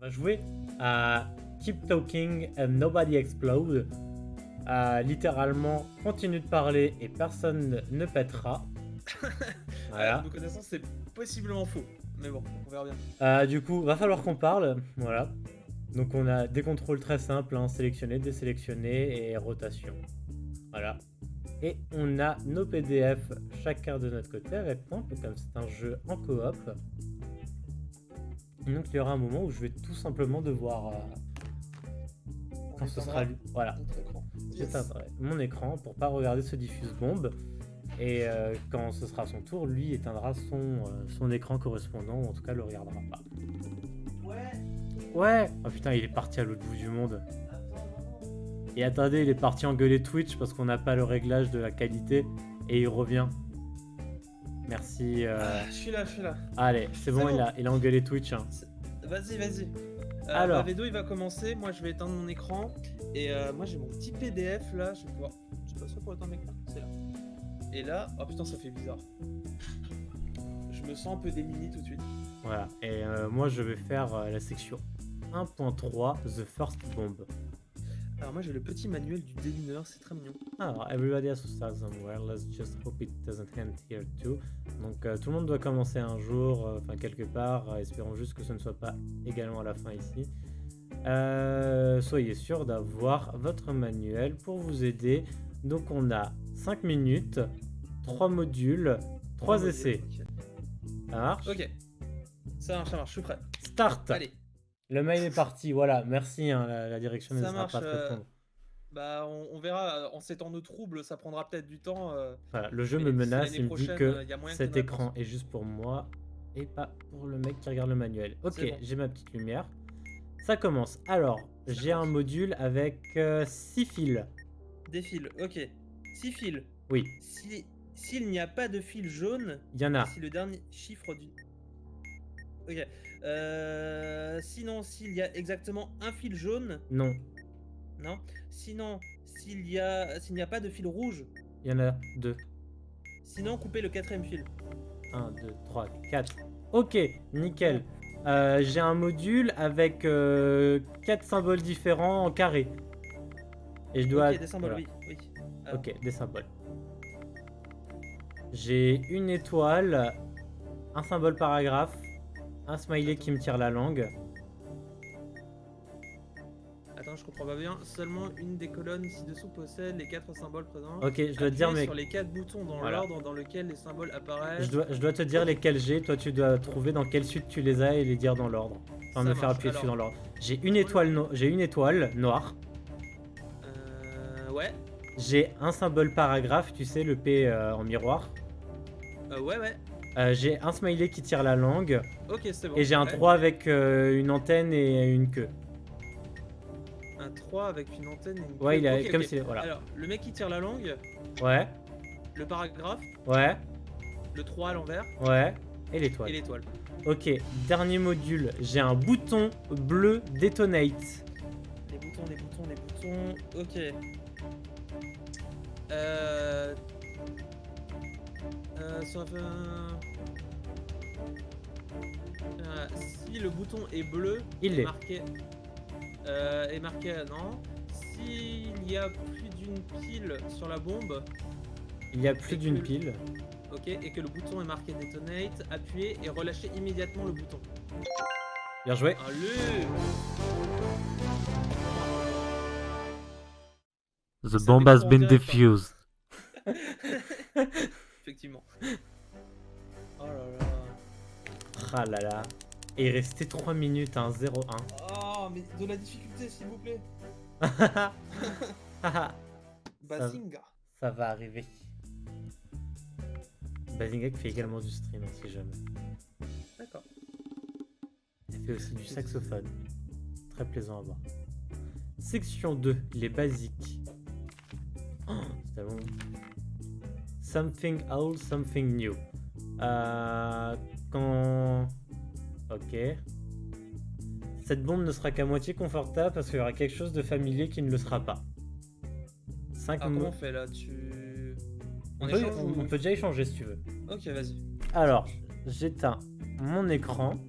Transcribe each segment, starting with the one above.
On va jouer à Keep Talking and Nobody Explode. Littéralement, continue de parler et personne ne pètera. Voilà. Me connaissant, c'est possiblement faux. Mais bon, on verra bien. Du coup, va falloir qu'on parle. Voilà. Donc on a des contrôles très simples, hein, sélectionner, désélectionner et rotation. Voilà. Et on a nos PDF chacun de notre côté avec moi, comme c'est un jeu en coop. Et donc il y aura un moment où je vais tout simplement devoir... quand ce sera lu. Voilà. J'éteindrai mon écran pour pas regarder ce diffuse-bombe. Et quand ce sera son tour, lui éteindra son écran correspondant, ou en tout cas le regardera pas. Ouais. Oh putain, il est parti à l'autre bout du monde. Et attendez, il est parti engueuler Twitch parce qu'on n'a pas le réglage de la qualité. Et il revient. Merci. Je suis là. Allez, c'est bon, bon. Il a engueulé Twitch. Hein. Vas-y. Alors. Vedo, il va commencer. Moi, je vais éteindre mon écran. Et moi, j'ai mon petit PDF là. Je vais pouvoir. Je sais pas ça pour éteindre l'écran. C'est là. Et là, oh putain, ça fait bizarre. Je me sens un peu démuni tout de suite. Voilà. Et moi, je vais faire la section 1.3, The First Bomb. Alors moi j'ai le petit manuel du démineur, c'est très mignon. Alors, everybody has to start somewhere, let's just hope it doesn't end here too. Donc tout le monde doit commencer un jour, enfin quelque part, espérons juste que ce ne soit pas également à la fin ici. Soyez sûr d'avoir votre manuel pour vous aider. Donc on a 5 minutes, 3 modules, 3 essais. Okay. Ça marche? Ok, ça marche, je suis prêt. Start. Allez. Le mail est parti, voilà, merci, hein, la direction ne sera pas très tendre. Bah, on verra, en ces temps de troubles, ça prendra peut-être du temps. Voilà, le jeu me menace, il me dit que cet écran est juste pour moi et pas pour le mec qui regarde le manuel. Ok, bon. J'ai ma petite lumière. Ça commence. Alors, j'ai un module avec 6 fils. Des fils, ok. 6 fils. Oui. S'il n'y a pas de fil jaune, il y en a. C'est le dernier chiffre du... Ok. Sinon, s'il y a exactement un fil jaune... Non. Non. Sinon, s'il n'y a pas de fil rouge... Il y en a 2. Sinon, coupez le 4e fil. 1, 2, 3, 4. Ok, nickel. J'ai un module avec 4 symboles différents en carré. Et je dois... Ok, des symboles, voilà. Oui. Alors. Ok, des symboles. J'ai une étoile, un symbole paragraphe, un smiley qui me tire la langue. Attends, je comprends pas bien. Seulement une des colonnes ci-dessous possède les 4 symboles présents. Ok, je dois te dire, mais... sur les 4 boutons dans l'ordre dans lequel les symboles apparaissent. Je dois te dire lesquels j'ai. Toi, tu dois trouver dans quelle suite tu les as et les dire dans l'ordre. Enfin, me faire appuyer dessus dans l'ordre. J'ai une étoile noire. Ouais. J'ai un symbole paragraphe, tu sais, le P en miroir. Ouais. J'ai un smiley qui tire la langue. Ok, c'est bon. Et j'ai un 3 avec une antenne et une queue. Un 3 avec une antenne et une queue. Ouais, il a comme si... Voilà. Alors, le mec qui tire la langue. Ouais. Le paragraphe. Ouais. Le 3 à l'envers. Ouais. Et l'étoile. Et l'étoile. Ok, dernier module. J'ai un bouton bleu Detonate. Les boutons. Ok. Si le bouton est bleu, il est marqué. Non. S'il y a plus d'une pile sur la bombe. Il y a plus d'une pile. Ok, et que le bouton est marqué Detonate, appuyez et relâchez immédiatement le bouton. Bien joué. Allez. The bomb has been defused. Effectivement. Oh là là. Ah là là. Et il restait 3 minutes, hein, 0-1. Oh, mais de la difficulté, s'il vous plaît. Bazinga. Ça va arriver. Bazinga qui fait également du stream, hein, si jamais. D'accord. Il fait aussi du saxophone. Très plaisant à voir. Section 2, les basiques. Oh, c'était long. Something old, something new. Quand... Ok. Cette bombe ne sera qu'à moitié confortable parce qu'il y aura quelque chose de familier qui ne le sera pas. 5 comment on fait là? On peut déjà échanger si tu veux. Ok, vas-y. Alors, j'éteins mon écran.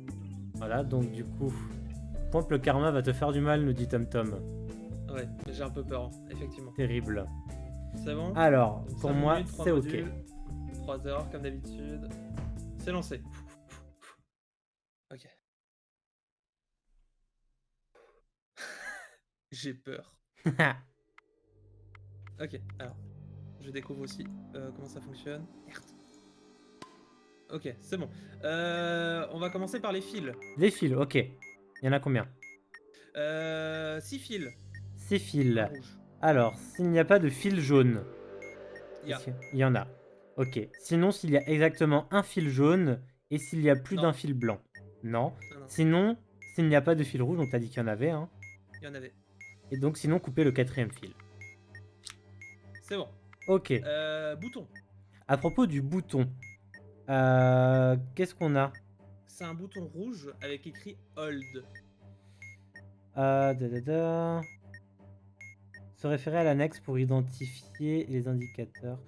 Voilà, donc du coup, point que le karma va te faire du mal, nous dit TomTom. Ouais, j'ai un peu peur, hein, effectivement. Terrible. C'est bon? Alors, Donc, pour 5 moi, minutes, 3 c'est ok. modules, 3 heures, comme d'habitude. C'est lancé. Ok. J'ai peur. Ok, alors, je découvre aussi comment ça fonctionne. Merde. Ok, c'est bon. On va commencer par les fils. Les fils, ok. Il y en a combien? 6 fils. 6 Un fils. rouge. Alors, s'il n'y a pas de fil jaune, Il y a. il y en a. Ok. Sinon, s'il y a exactement un fil jaune et s'il y a plus Non. d'un fil blanc. Non. Non, non, Sinon, s'il n'y a pas de fil rouge, donc t'as dit qu'il y en avait, hein. il y en avait. Et donc, sinon, couper le 4e fil. C'est bon. Ok. Bouton. À propos du bouton, qu'est-ce qu'on a? C'est un bouton rouge avec écrit Hold. Da, da, da. Se référer à l'annexe pour identifier les indicateurs.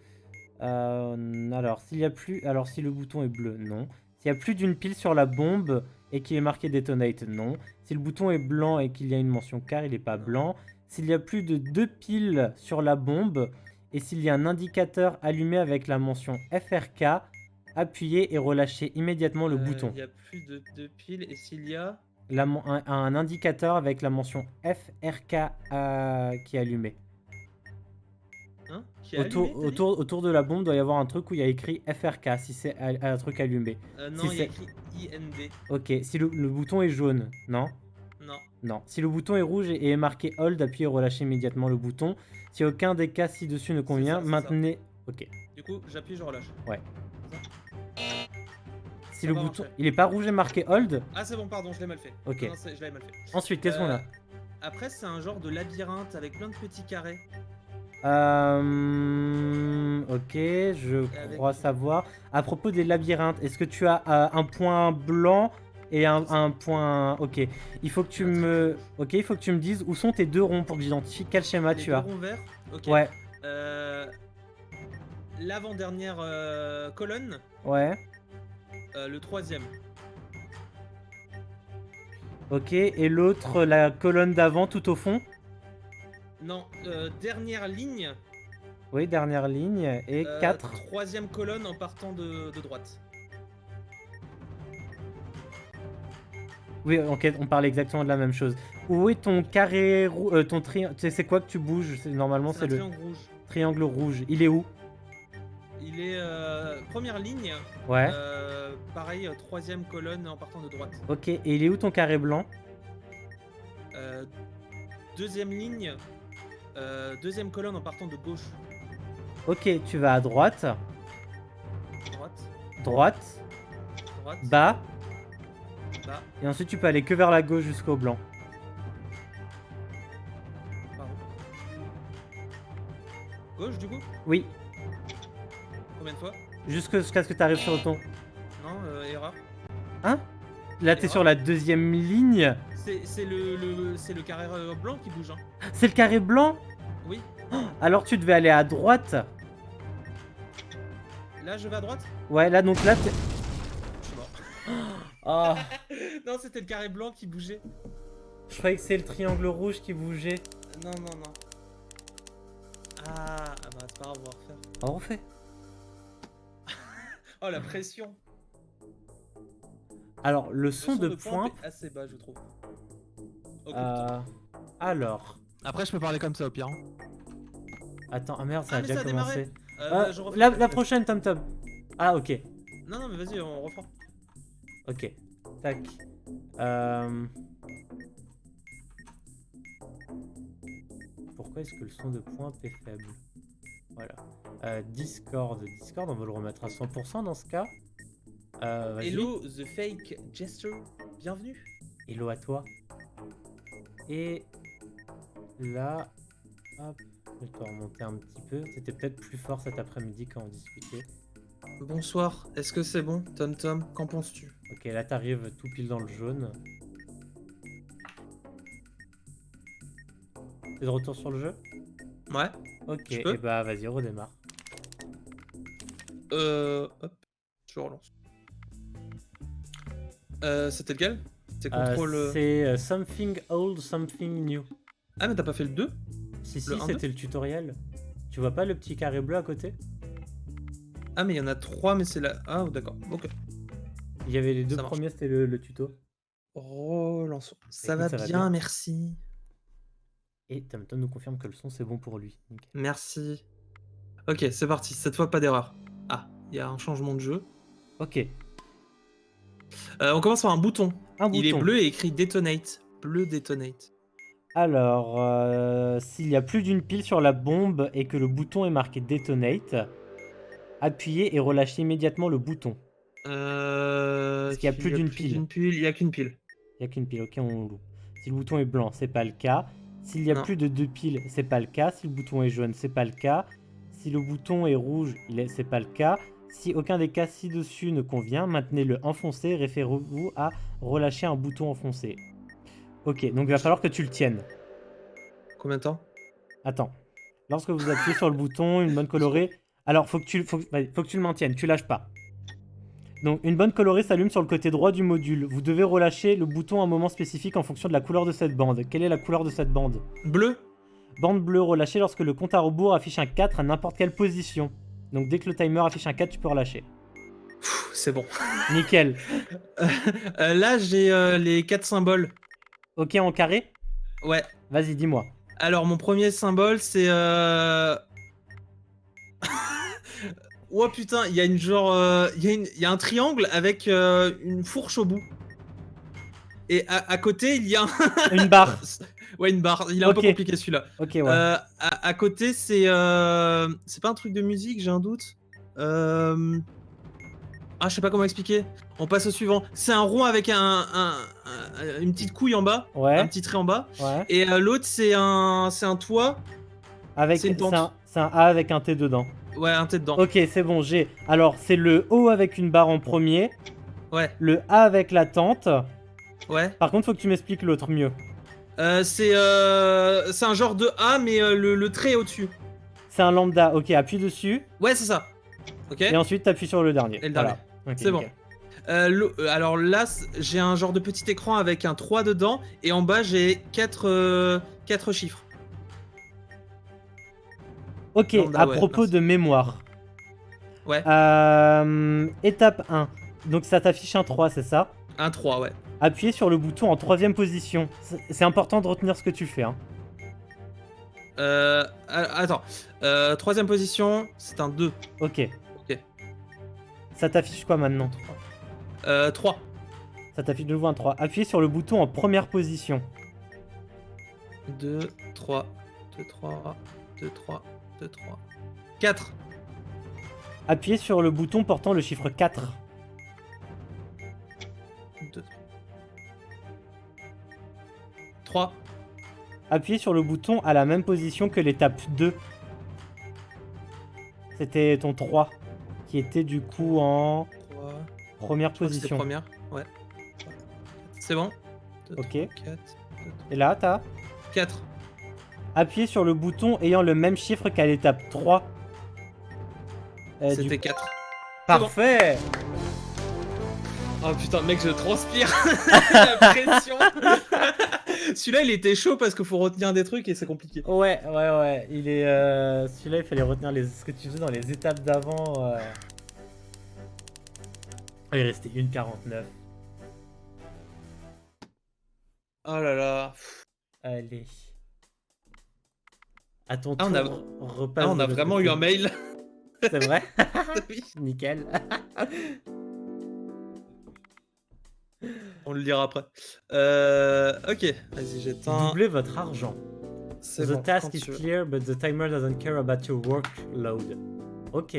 Alors, s'il y a plus, alors si le bouton est bleu, non. S'il y a plus d'une pile sur la bombe et qu'il est marqué Detonate, non. Si le bouton est blanc et qu'il y a une mention car, il n'est pas Non. blanc. S'il y a plus de 2 piles sur la bombe et s'il y a un indicateur allumé avec la mention FRK, appuyez et relâchez immédiatement le bouton. Il y a plus de 2 piles et s'il y a... Un indicateur avec la mention FRK qui est allumé. Hein? Qui est allumé, t'as dit Autour de la bombe, doit y avoir un truc où il y a écrit FRK si c'est un truc allumé. Non, Si il y a c'est- écrit IND. Ok, si le bouton est jaune, non? Non. Non. Si le bouton est rouge et est marqué Hold, appuyez et relâchez immédiatement le bouton. Si aucun des cas ci-dessus ne convient, ça, c'est maintenez... Ok. Du coup, j'appuie, je relâche. Ouais. Si Ça le va bouton... marcher. Il est pas rouge et marqué Hold? Ah, c'est bon, pardon, je l'ai mal fait. Ok. Non, je l'avais mal fait. Ensuite, qu'est-ce qu'on a? Après, c'est un genre de labyrinthe avec plein de petits carrés. Ok, je Avec- crois savoir. À propos des labyrinthes, est-ce que tu as un point blanc et un point... Ok, il faut que tu me... Ok, il faut que tu me dises où sont tes 2 ronds pour que j'identifie quel schéma Les tu deux as. ronds verts. Ok. Ouais, L'avant-dernière colonne, ouais. le 3e. Ok, et l'autre, la colonne d'avant tout au fond? Non, dernière ligne, Oui, dernière ligne. Et 4. 3e colonne en partant de droite. Oui, ok, on parle exactement de la même chose. Où est ton carré rouge, ton triangle? C'est quoi que tu bouges? Normalement, C'est c'est un le triangle rouge. triangle rouge. Il est où? Il est première ligne. Ouais. Pareil, 3e colonne en partant de droite. Ok, et il est où ton carré blanc? 2e ligne, 2e colonne en partant de gauche. Ok, tu vas à droite, Droite, droite, droite, bas, bas, et ensuite tu peux aller que vers la gauche jusqu'au blanc. pardon. Gauche du coup? Oui, Combien de fois? jusqu'à ce que tu arrives sur ton... Non, erreur. Hein? Là, t'es Erreur. sur la 2e ligne. C'est le carré blanc qui bouge. Hein. C'est le carré blanc? Oui. Alors tu devais aller à droite. Là, je vais à droite? Ouais, là, donc là, Je suis mort. Oh, Non, c'était le carré blanc qui bougeait. je croyais que c'est le triangle rouge qui bougeait. Non, non, non. Ah bah c'est pas grave, on va refaire. On refait. Oh la pression. Alors, le son de pointe pointe... est assez bas, je trouve. Alors... Après, je peux parler comme ça au pire. Attends, ah merde, ça Ah, a mais déjà ça a démarré. commencé. Je refais La prochaine, Tom Tom. Ah, ok. Non, non, mais vas-y, on reprend. Ok. Tac. Pourquoi est-ce que le son de pointe est faible? Voilà. Discord. Discord, on va le remettre à 100% dans ce cas. Vas-y. Hello, the fake jester. Bienvenue. Hello à toi. Et là, hop, je peux remonter un petit peu. C'était peut-être plus fort cet après-midi quand on discutait. Bonsoir, est-ce que c'est bon, Tom Tom? Qu'en penses-tu? Ok, là t'arrives tout pile dans le jaune. T'es de retour sur le jeu? Ouais. Ok, Je peux et bah vas-y, redémarre. Hop, je relance. C'était lequel? C'est contrôle. C'est something old, something new. Ah, mais t'as pas fait le 2? Si, Le 1, c'était le tutoriel. Tu vois pas le petit carré bleu à côté? Ah, mais il y en a 3, mais c'est là. Ah, d'accord. Ok. Il y avait les deux Ça marche. premiers, c'était le tuto. Relançons. Ça Écoute, va ça va bien, bien. merci. Et Tamton nous confirme que le son c'est bon pour lui. Nickel. Merci. Ok, c'est parti. Cette fois, pas d'erreur. Ah, il y a un changement de jeu. Ok. On commence par un bouton. Il est bouton. bleu et écrit Detonate. Bleu Detonate. Alors, s'il y a plus d'une pile sur la bombe et que le bouton est marqué Detonate, appuyez et relâchez immédiatement le bouton. Parce qu'il y a plus d'une pile. Il y a qu'une pile. Il n'y a qu'une pile, ok, on loupe. Si le bouton est blanc, c'est pas le cas. S'il y a Non. plus de 2 piles, c'est pas le cas. Si le bouton est jaune, c'est pas le cas. Si le bouton est rouge, c'est pas le cas. Si aucun des cas ci-dessus ne convient, maintenez-le enfoncé. Référez-vous à relâcher un bouton enfoncé. Ok, donc il va falloir que tu le tiennes. Combien de temps? Attends. Lorsque vous appuyez sur le bouton, une bonne colorée... Alors, faut que tu le maintiennes, tu lâches pas. Donc, une bonne colorée s'allume sur le côté droit du module. Vous devez relâcher le bouton à un moment spécifique en fonction de la couleur de cette bande. Quelle est la couleur de cette bande? Bleu. Bande bleue relâchée lorsque le compte à rebours affiche un 4 à n'importe quelle position. Donc, dès que le timer affiche un 4, tu peux relâcher. C'est bon. Nickel. Là, j'ai les 4 symboles. Ok, en carré? Ouais. Vas-y, dis-moi. Alors, mon premier symbole, c'est... Oh putain, il y a une genre... Il y a un triangle avec une fourche au bout. Et à côté, il y a Une barre. Ouais, une barre. Il est un peu compliqué celui-là. Ok, ouais. À côté, c'est pas un truc de musique, j'ai un doute. Ah, je sais pas comment expliquer. On passe au suivant. C'est un rond avec une petite couille en bas. Ouais. Un petit trait en bas. Ouais. Et l'autre, c'est un toit. C'est un A avec un T dedans. Ouais, un T dedans. Ok, c'est bon, j'ai. Alors, c'est le O avec une barre en premier. Ouais. Le A avec la tente. Ouais. Par contre, faut que tu m'expliques l'autre mieux. C'est un genre de A, mais le trait au-dessus. C'est un lambda. Ok, appuie dessus. Ouais, c'est ça. Ok. Et ensuite, t'appuies sur le dernier. Et le dernier. Voilà. C'est bon. Alors là, j'ai un genre de petit écran avec un 3 dedans. Et en bas, j'ai 4 chiffres. Ok, lambda, à ouais, propos de mémoire. Ouais. Étape 1. Donc ça t'affiche un 3, c'est ça? Un 3, ouais. Appuyez sur le bouton en 3ème position. C'est important de retenir ce que tu fais. Hein. Attends. 3ème position, c'est un 2. Ok. Ok. Ça t'affiche quoi maintenant? 3. Ça t'affiche de nouveau un 3. Appuyez sur le bouton en première position. 2, 3, 2, 3, 2, 3, 2, 3. 4. Appuyez sur le bouton portant le chiffre 4. 2, 3. Appuyez sur le bouton à la même position que l'étape 2. C'était ton 3, qui était du coup en 3. première position. Première, ouais. C'est bon. 2, ok. 3, 4, 2, 3. Et là, t'as 4. Appuyez sur le bouton ayant le même chiffre qu'à l'étape 3. C'était 4. Parfait. Oh putain, mec, je transpire. La pression. Celui-là, il était chaud parce qu'il faut retenir des trucs et c'est compliqué. Ouais. Il est. Celui-là, il fallait retenir ce que tu faisais dans les étapes d'avant. Il restait 1,49. Oh là là. Allez. À ton Ah, tour, repasse. on a vraiment eu un mail. C'est vrai? Oui. Nickel. On le lira après. Ok, vas-y, j'éteins. Doublez votre argent. C'est The bon, task quand is tu veux. clear, but the timer doesn't care about your workload. Ok.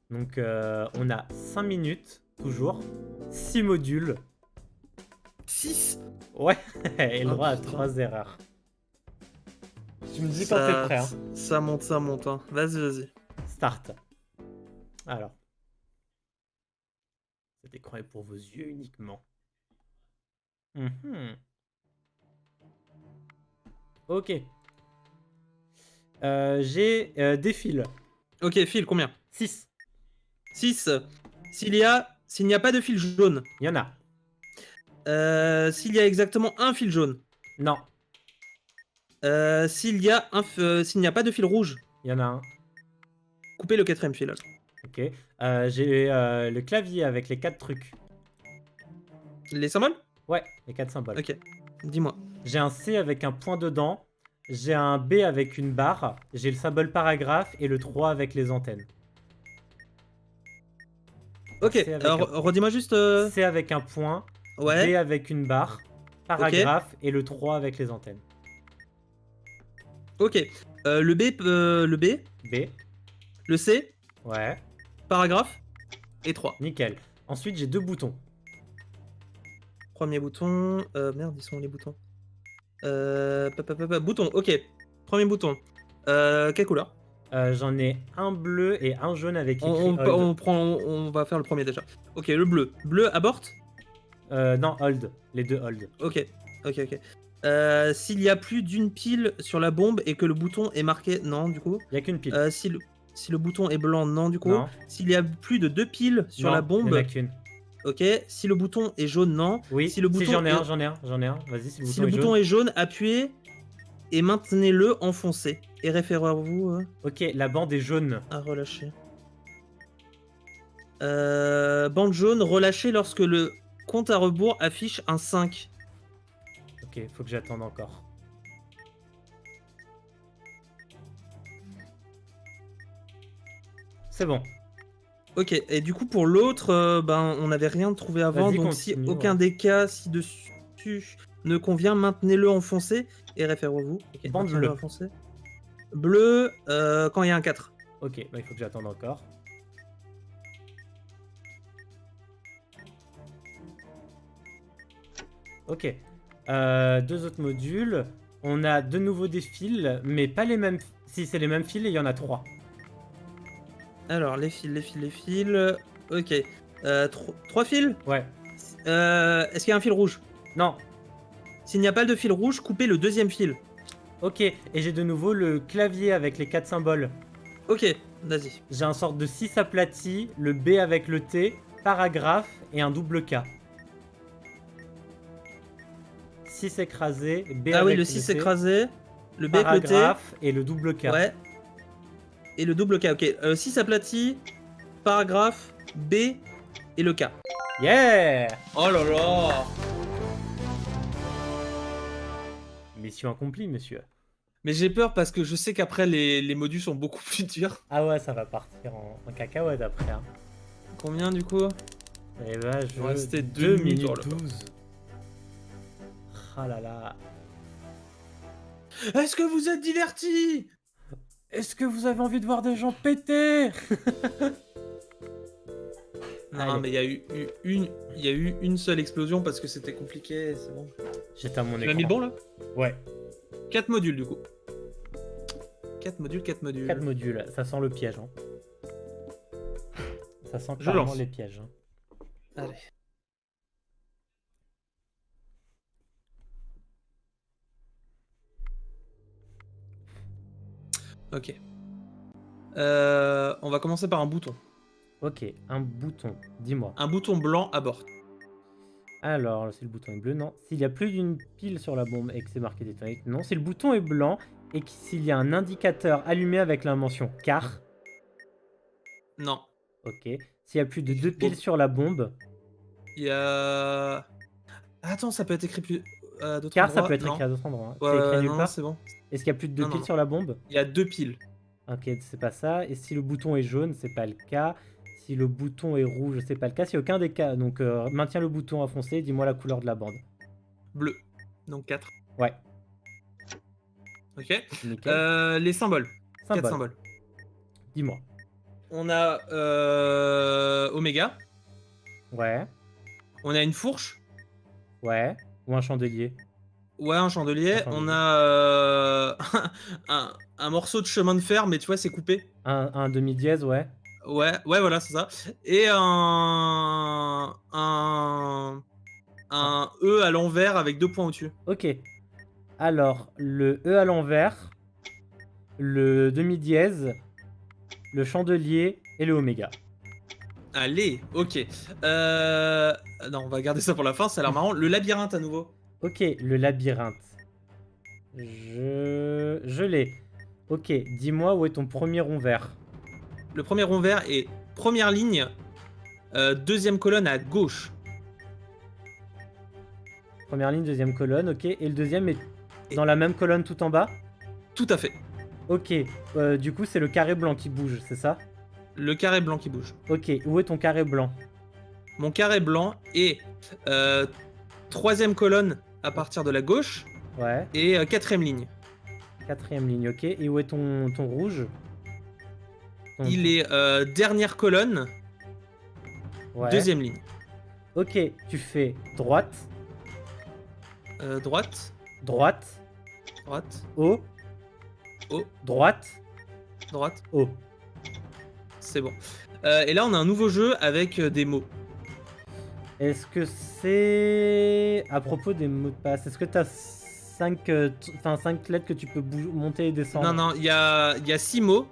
Donc, on a 5 minutes, toujours. 6 modules. 6. Ouais. Et le Oh, droit à putain. 3 erreurs. Tu me dis quand t'es prêt. Hein. Ça monte. Hein. Vas-y. Start. Alors. Cet écran est pour vos yeux uniquement. Ok. J'ai des fils. Ok, fil, combien? 6. 6. S'il n'y a pas de fil jaune, Il y en a. S'il y a exactement un fil jaune. Non, S'il n'y a pas de fil rouge, il y en a un. coupez le 4e fil. Alors. Ok. J'ai le clavier avec les 4 trucs. Les symboles? Ouais, les 4 symboles. Ok, dis-moi. J'ai un C avec un point dedans. J'ai un B avec une barre. J'ai le symbole paragraphe et le 3 avec les antennes. Ok, C avec alors un- redis-moi juste. C avec un point. B Ouais, avec une barre. Paragraphe et le 3 avec les antennes. ok. Le B, B. le C, Ouais, paragraphe et 3. nickel. Ensuite, j'ai 2 boutons. Premier bouton. Merde, ils sont où les boutons? Bouton, ok. Premier bouton. Quelle couleur? J'en ai un bleu et un jaune avec écrit on, hold. on va faire le premier déjà. Ok, le bleu. Bleu abort? Non, hold. Les 2 hold. Ok, ok. S'il y a plus d'une pile sur la bombe et que le bouton est marqué. Non, du coup. Il n'y a qu'une pile. Si le bouton est blanc, non, du coup. Non. S'il y a plus de 2 piles sur Non, la il n'y en bombe. a qu'une. Ok. Si le bouton est jaune, non. Oui, Si le bouton j'en ai est... un. Vas-y, si le Si bouton le est bouton jaune. est jaune, appuyez et maintenez-le enfoncé. Et référez-vous Ok, la bande est jaune. à relâcher. Bande jaune, relâchez lorsque le compte à rebours affiche un 5. Ok, faut que j'attende encore. C'est bon. Ok, et du coup pour l'autre, on n'avait rien trouvé avant, Vas-y, donc continue, si aucun ouais. des cas ci-dessus ne convient, maintenez-le enfoncé et référez-vous. Ok, Bande maintenez-le bleue. enfoncé. Bleu, quand il y a un 4. Ok, bah, il faut que j'attende encore. Ok. 2 autres modules. On a de nouveau des fils, mais pas les mêmes. Si c'est les mêmes fils, il y en a 3. Alors, les fils. Ok. 3 fils. Ouais. Est-ce qu'il y a un fil rouge? Non. S'il n'y a pas de fil rouge, coupez le 2e fil. Ok, et j'ai de nouveau le clavier avec les 4 symboles. Ok, vas-y. J'ai un sorte de 6 aplati, le B avec le T, paragraphe et un double K. 6 écrasé, B Ah avec oui, le 6 T, écrasé, le B avec le T. paragraphe et le double K. Ouais. Et le double K, ok. 6 aplati, paragraphe, B et le K. Yeah! Oh là là! Mission accomplie, monsieur. Mais j'ai peur parce que je sais qu'après les modules sont beaucoup plus durs. Ah ouais, ça va partir en cacahuète après. Hein. Combien du coup? Et bah, Il me restait 2 2 minutes, minutes oh là là. 12. Ah là là. Est-ce que vous êtes divertis? Est-ce que vous avez envie de voir des gens péter? Non, Allez. mais il y a eu une seule explosion parce que c'était compliqué, c'est bon. J'éteins mon Tu écran. l'as mis le bon là? Ouais, 4 modules du coup. 4 modules. 4 modules. Ça sent le piège. Hein. Ça sent Je clairement lance. les pièges. Hein. Allez. Ok. On va commencer par un bouton. Ok, un bouton. Dis-moi. Un bouton blanc à bord. Alors, si le bouton est bleu, non. S'il y a plus d'une pile sur la bombe et que c'est marqué détonate, non. Si le bouton est blanc et s'il y a un indicateur allumé avec la mention car, Non. ok. S'il y a plus de 2 piles Bon. sur la bombe, Il y a... Attends, ça peut être écrit plus... à d'autres car ça endroits? peut être Non. écrit à d'autres endroits. Hein. Ouais, C'est écrit nulle non, part. c'est bon. Est-ce qu'il y a plus de 2 Non, piles non. sur la bombe? Il y a 2 piles. Ok, c'est pas ça. Et si le bouton est jaune, c'est pas le cas. Si le bouton est rouge, c'est pas le cas. C'est aucun des cas. Donc, maintiens le bouton à foncer. Dis-moi la couleur de la bande. Bleu. Donc 4. Ouais, Ok. nickel. Les symboles. 4 Symbole. symboles. Dis-moi. On a Oméga. Ouais, On a une fourche. ouais. Ou un chandelier. Ouais, un chandelier. Un chandelier. On a un morceau de chemin de fer, mais tu vois, c'est coupé. Un demi-dièse, ouais. Ouais, voilà, c'est ça. Et un E à l'envers avec 2 points au-dessus. Ok. Alors, le E à l'envers, le demi-dièse, le chandelier et le oméga. Allez, ok. Non, on va garder ça pour la fin, ça a l'air marrant. Le labyrinthe à nouveau. Ok, le labyrinthe. Je l'ai. Ok, dis-moi où est ton premier rond vert. Le premier rond vert est première ligne, deuxième colonne à gauche. Première ligne, deuxième colonne, ok. Et le deuxième est dans la même colonne tout en bas? Tout à fait. Ok, du coup c'est le carré blanc qui bouge, c'est ça? Le carré blanc qui bouge. Ok, où est ton carré blanc? Mon carré blanc est troisième colonne à partir de la gauche Ouais, et quatrième ligne. quatrième ligne, ok. Et où est ton rouge? Il est dernière colonne, Ouais. deuxième ligne. Ok, tu fais droite, Droite, droite, droite, haut, haut, droite, droite. haut. C'est bon. Et là, on a un nouveau jeu avec des mots. Est-ce que c'est à propos des mots de passe? Est-ce que tu as 5 lettres que tu peux monter et descendre? Non, non, il y a 6 mots.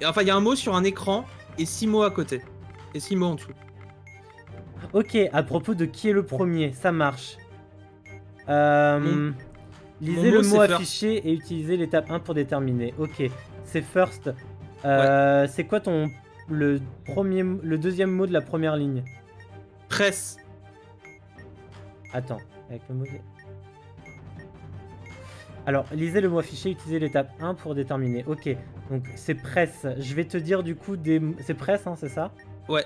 Enfin, il y a un mot sur un écran et 6 mots à côté. Et 6 mots en dessous. Ok, à propos de qui est le premier, ça marche. Lisez mon le mot, mot c'est affiché et utilisez l'étape 1 pour déterminer. Ok, c'est first. C'est quoi le deuxième mot de la première ligne? Presse. Attends, avec le mot... Alors, lisez le mot affiché, utilisez l'étape 1 pour déterminer. Ok, donc c'est presse. Je vais te dire du coup des... C'est presse, hein, c'est ça? Ouais,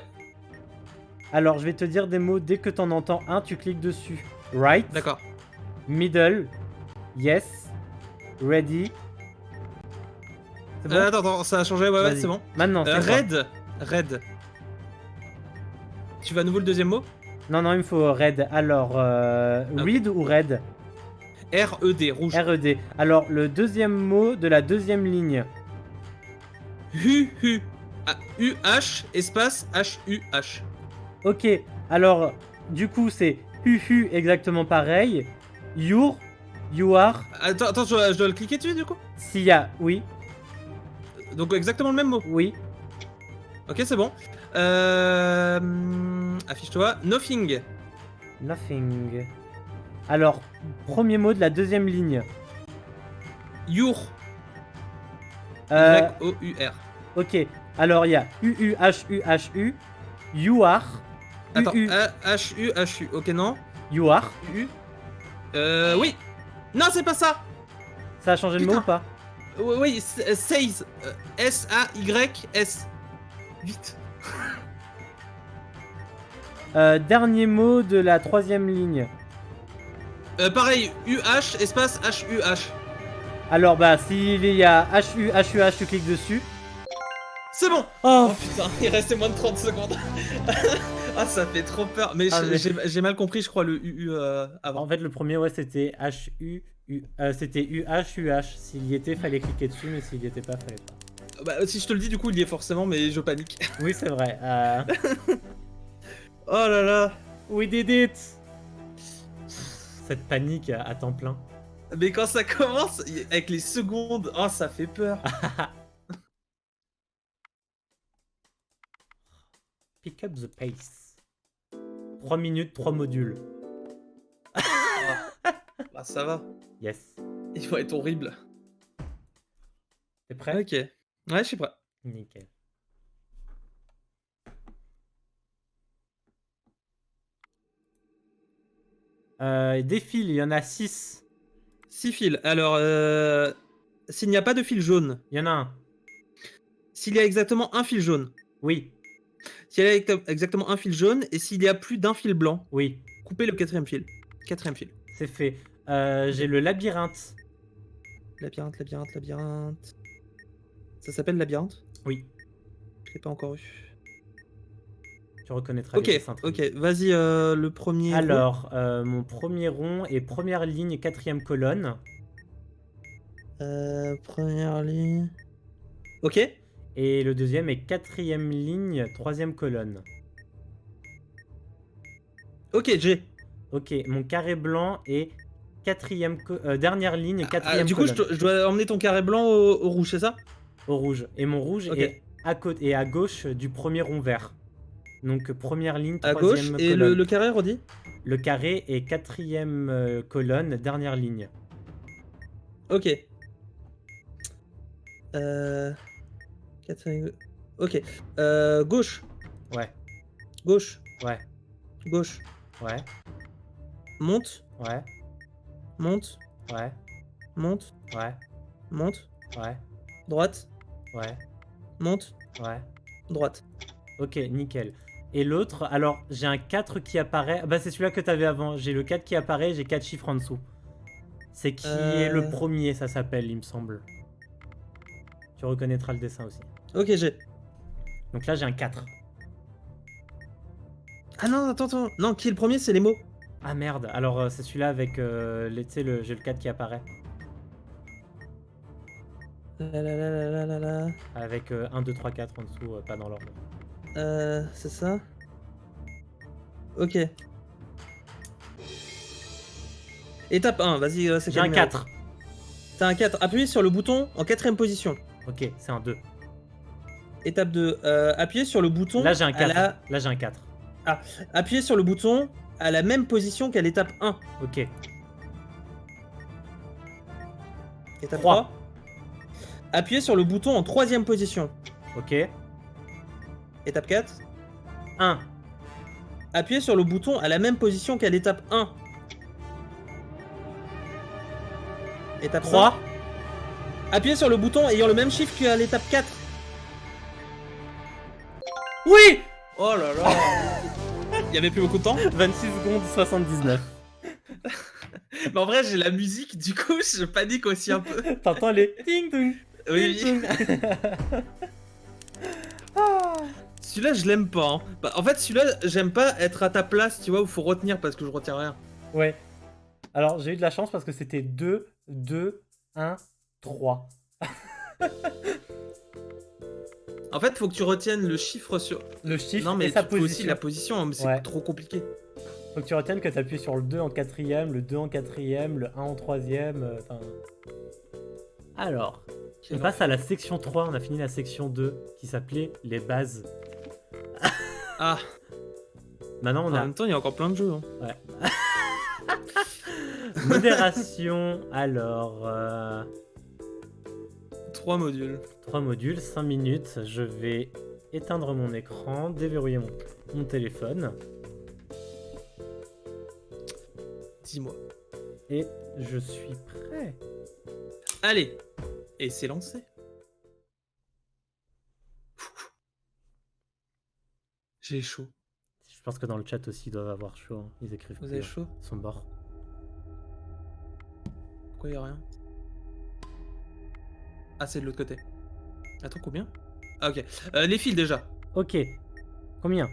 Alors, je vais te dire des mots, dès que t'en entends un, tu cliques dessus. Right, d'accord. middle, yes, ready. C'est bon? Attends, ça a changé, ouais, Vas-y. c'est bon. Maintenant, c'est quoi? Red. Red. Tu vas à nouveau le deuxième mot? Non, il me faut red. Alors, read ou red? R-E-D, rouge. R-E-D. Alors, le deuxième mot de la deuxième ligne. Hu. Ah, U-H, espace H-U-H. Ok, alors, du coup, c'est hu exactement pareil. You are, Attends, je dois le cliquer dessus du coup? Sia, oui, Donc exactement le même mot. oui. Ok, c'est bon. Affiche-toi. Nothing. Nothing. Alors, premier mot de la deuxième ligne. Your. Euh, Y-O-U-R. ok, alors il y a U-U-H-U-H-U. You are. Attends, U-U. H-U-H-U. Ok, non. You are. U. Oui. Non, c'est pas ça. Ça a changé de mot Putain. ou pas? Oui, says. S-A-Y-S. Vite. Dernier mot de la troisième ligne. Pareil, U-H, espace H-U-H. Alors, bah, s'il y a H-U-H-U-H, tu cliques dessus. C'est bon. Oh, Oh putain, il restait moins de 30 secondes. Ah, ça fait trop peur. Mais Ah, mais- j'ai mal compris, je crois, le UU avant. En fait, le premier, ouais, c'était c'était U-H-U-H. S'il y était, fallait cliquer dessus, mais s'il y était pas, fallait pas. Bah, si je te le dis, du coup, il y est forcément, mais je panique. Oui, c'est vrai. Oh là là. We did it! Cette panique à temps plein. Mais quand ça commence, avec les secondes, oh, ça fait peur. Pick up the pace. 3 minutes, 3 modules. Bah, ça va. Yes. Il va être horrible. T'es prêt? Ok. Ouais, je suis prêt. Nickel. Défile, il y en a 6. 6 fils. Alors, s'il n'y a pas de fil jaune, Il y en a un. s'il y a exactement un fil jaune, Oui, s'il y a exactement un fil jaune, et s'il y a plus d'un fil blanc, oui, coupez le quatrième fil. Quatrième fil. c'est fait. J'ai le labyrinthe. Labyrinthe. Ça s'appelle labyrinthe? Oui, Je l'ai pas encore eu. tu reconnaîtras Ok, les dessins très ok. vite. Vas-y, le premier. Alors, mon premier rond est première ligne, quatrième colonne. Première ligne. Ok. Et le deuxième est quatrième ligne, troisième colonne. Ok, j'ai. Ok, mon carré blanc est dernière ligne, quatrième Du coup, colonne. je dois emmener ton carré blanc au rouge, c'est ça? Au rouge. Et mon rouge Ok. est à gauche du premier rond vert. Donc première ligne, À troisième gauche, et colonne. le carré, redit. Le carré est quatrième colonne, dernière ligne. Ok. Quatrième- Ok. Gauche, Ouais, gauche, ouais, gauche. ouais, Monte, ouais, monte, ouais, monte, ouais, monte. ouais, Droite, ouais, monte, ouais. droite. Ok, nickel. Et l'autre, alors j'ai un 4 qui apparaît. Bah c'est celui-là que t'avais avant. J'ai le 4 qui apparaît, j'ai 4 chiffres en dessous. C'est qui est le premier, ça s'appelle, il me semble. Tu reconnaîtras le dessin aussi. Ok, j'ai. Donc là j'ai un 4. Ah non, attends. Non, qui est le premier, c'est les mots. Ah merde, alors c'est celui-là avec tu sais, j'ai le 4 qui apparaît. La. Avec 1, 2, 3, 4 en dessous, pas dans l'ordre. C'est ça. Ok. Étape 1, vas-y, c'est J'ai quel un numéro? 4. T'as un 4. Appuyez sur le bouton en 4ème position. Ok, c'est un 2. Étape 2, appuyez sur le bouton. Là j'ai un 4. à la... Là j'ai un 4. Appuyez sur le bouton à la même position qu'à l'étape 1. Ok. Étape 3. 3. Appuyez sur le bouton en 3ème position. Ok. Étape 4. 1. Appuyez sur le bouton à la même position qu'à l'étape 1. Étape 3. 5. Appuyez sur le bouton ayant le même chiffre qu'à l'étape 4. Oui. Oh là là. Il y avait plus beaucoup de temps. 26 secondes 79. Mais en vrai, j'ai la musique, du coup, je panique aussi un peu. T'entends les ding dong. Oui. Ding, dong. Ah. Celui-là, je l'aime pas. Hein. Bah, en fait, celui-là, j'aime pas être à ta place, tu vois, où faut retenir parce que je retiens rien. Ouais. Alors j'ai eu de la chance parce que c'était 2, 2, 1, 3. En fait, faut que tu retiennes le chiffre sur. Le chiffre Non, mais et sa tu peux aussi position. la position, hein, mais c'est Ouais. trop compliqué. Faut que tu retiennes que t'appuies sur le 2 en quatrième, le 2 en quatrième, le 1 en troisième. Alors, on passe à la section 3, on a fini la section 2 qui s'appelait les bases. Ah, Maintenant on en a même temps, il y a encore plein de jeux. Hein. modération. Alors, 3 modules. 3 modules, 5 minutes. Je vais éteindre mon écran, déverrouiller mon téléphone Dis-moi. et je suis prêt. Allez, et c'est lancé. J'ai chaud. Je pense que dans le chat aussi ils doivent avoir chaud. Hein. Ils écrivent. Vous plus, avez chaud? Ils sont morts. Pourquoi il y a rien? Ah, c'est de l'autre côté. Attends, combien? Ah, ok. Les fils déjà. Ok. Combien?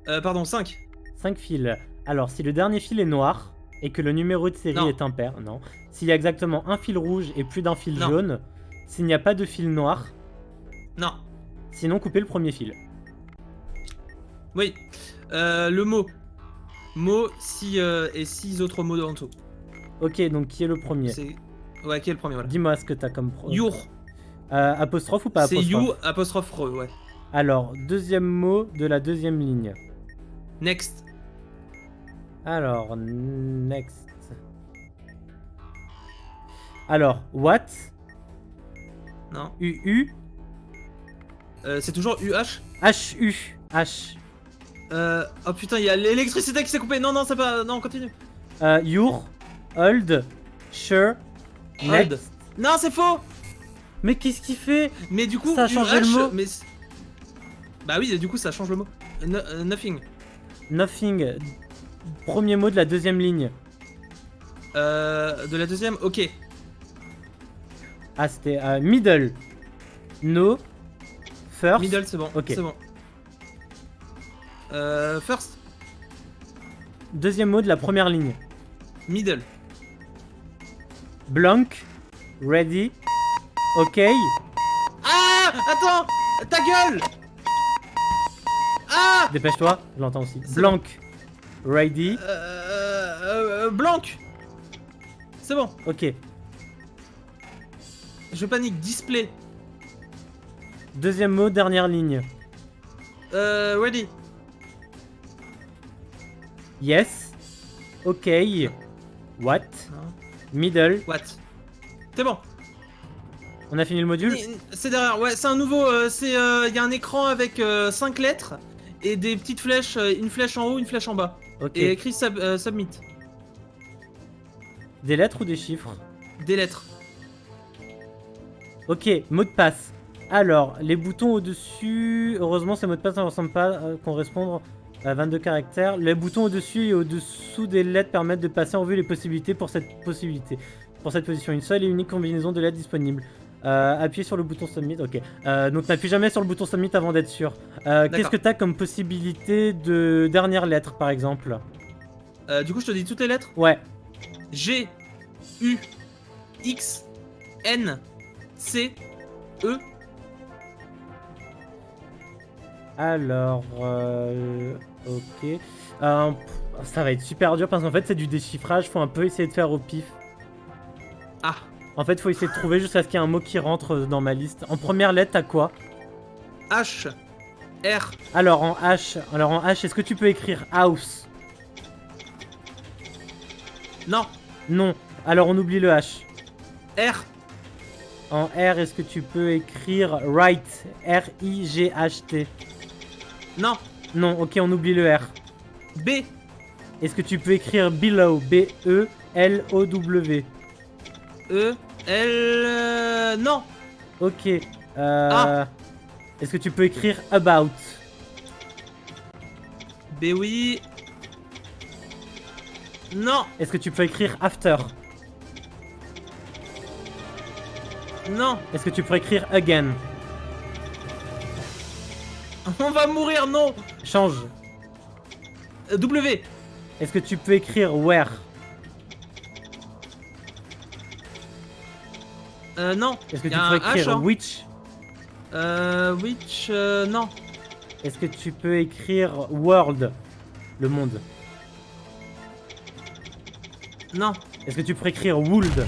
Pardon, 5. 5 fils. Alors, si le dernier fil est noir et que le numéro de série Non. est impair, non. S'il y a exactement un fil rouge et plus d'un fil Non. jaune, s'il n'y a pas de fil noir, Non. sinon coupez le premier fil. Oui. Le mot. Mot, si, et 6 autres mots en dessous. Ok, donc qui est le premier? C'est... Ouais, qui est le premier, voilà. Dis-moi ce que t'as comme pro. Your. Apostrophe ou pas C'est apostrophe? you, apostrophe re, ouais. Alors, deuxième mot de la deuxième ligne. Next. Alors, next. Alors, what? Non. UU? C'est toujours UH. HU. H. Oh putain, il y a l'électricité qui s'est coupée. Non, c'est pas... Non, continue. Your. Hold. Sure. Hold. Next. Non, c'est faux. Mais qu'est-ce qu'il fait? Mais du coup, Ça a changé le mot. Mais... Bah oui, du coup, ça change le mot. Nothing. Nothing. Premier mot de la deuxième ligne. De la deuxième, ok. Ah, c'était middle. No. First. Middle, c'est bon. Ok. C'est bon. First. Deuxième mot de la première ligne. Middle. Blank. Ready. Ok. Ah, attends, ta gueule. Ah. Dépêche-toi, je l'entends aussi. C'est Blank. Ready. Blanc. C'est bon. Ok. Je panique. Display. Deuxième mot, dernière ligne. Ready. Yes. Ok. What? Middle. What? C'est bon. On a fini le module? C'est derrière, ouais, c'est un nouveau. Il y a un écran avec 5 lettres et des petites flèches, une flèche en haut, une flèche en bas. Ok. Et écrit submit. Des lettres ou des chiffres? Des lettres. Ok, mot de passe. Alors, les boutons au-dessus... Heureusement, ces mots de passe ne ressemblent pas correspondre à 22 caractères. Les boutons au-dessus et au-dessous des lettres permettent de passer en vue les possibilités pour cette possibilité. Pour cette position, une seule et unique combinaison de lettres disponible. Appuyez sur le bouton Submit, ok. Donc n'appuie jamais sur le bouton Submit avant d'être sûr. Qu'est-ce que t'as comme possibilité de dernière lettre, par exemple? Du coup, je te dis toutes les lettres. Ouais. G, U, X, N, C, E. Alors, ok. Ça va être super dur parce qu'en fait c'est du déchiffrage, faut un peu essayer de faire au pif. Ah. En fait, faut essayer de trouver jusqu'à ce qu'il y ait un mot qui rentre dans ma liste. En première lettre, t'as quoi? H, R. Alors en H, est-ce que tu peux écrire house? Non. Non. Alors on oublie le H. R. En R, est-ce que tu peux écrire right? R-I-G-H-T. Non. Non, ok, on oublie le R. B. Est-ce que tu peux écrire below? B-E-L-O-W. E. L. Non. Ok. Ah. Est-ce que tu peux écrire about? B oui. Non. Est-ce que tu peux écrire after? Non. Est-ce que tu peux écrire again? On va mourir, non. Change. W. Est-ce que tu peux écrire where? Non. Est-ce que Y tu a peux un écrire H, hein. which? Which. Non. Est-ce que tu peux écrire world? Le monde. Non. Est-ce que tu peux écrire would?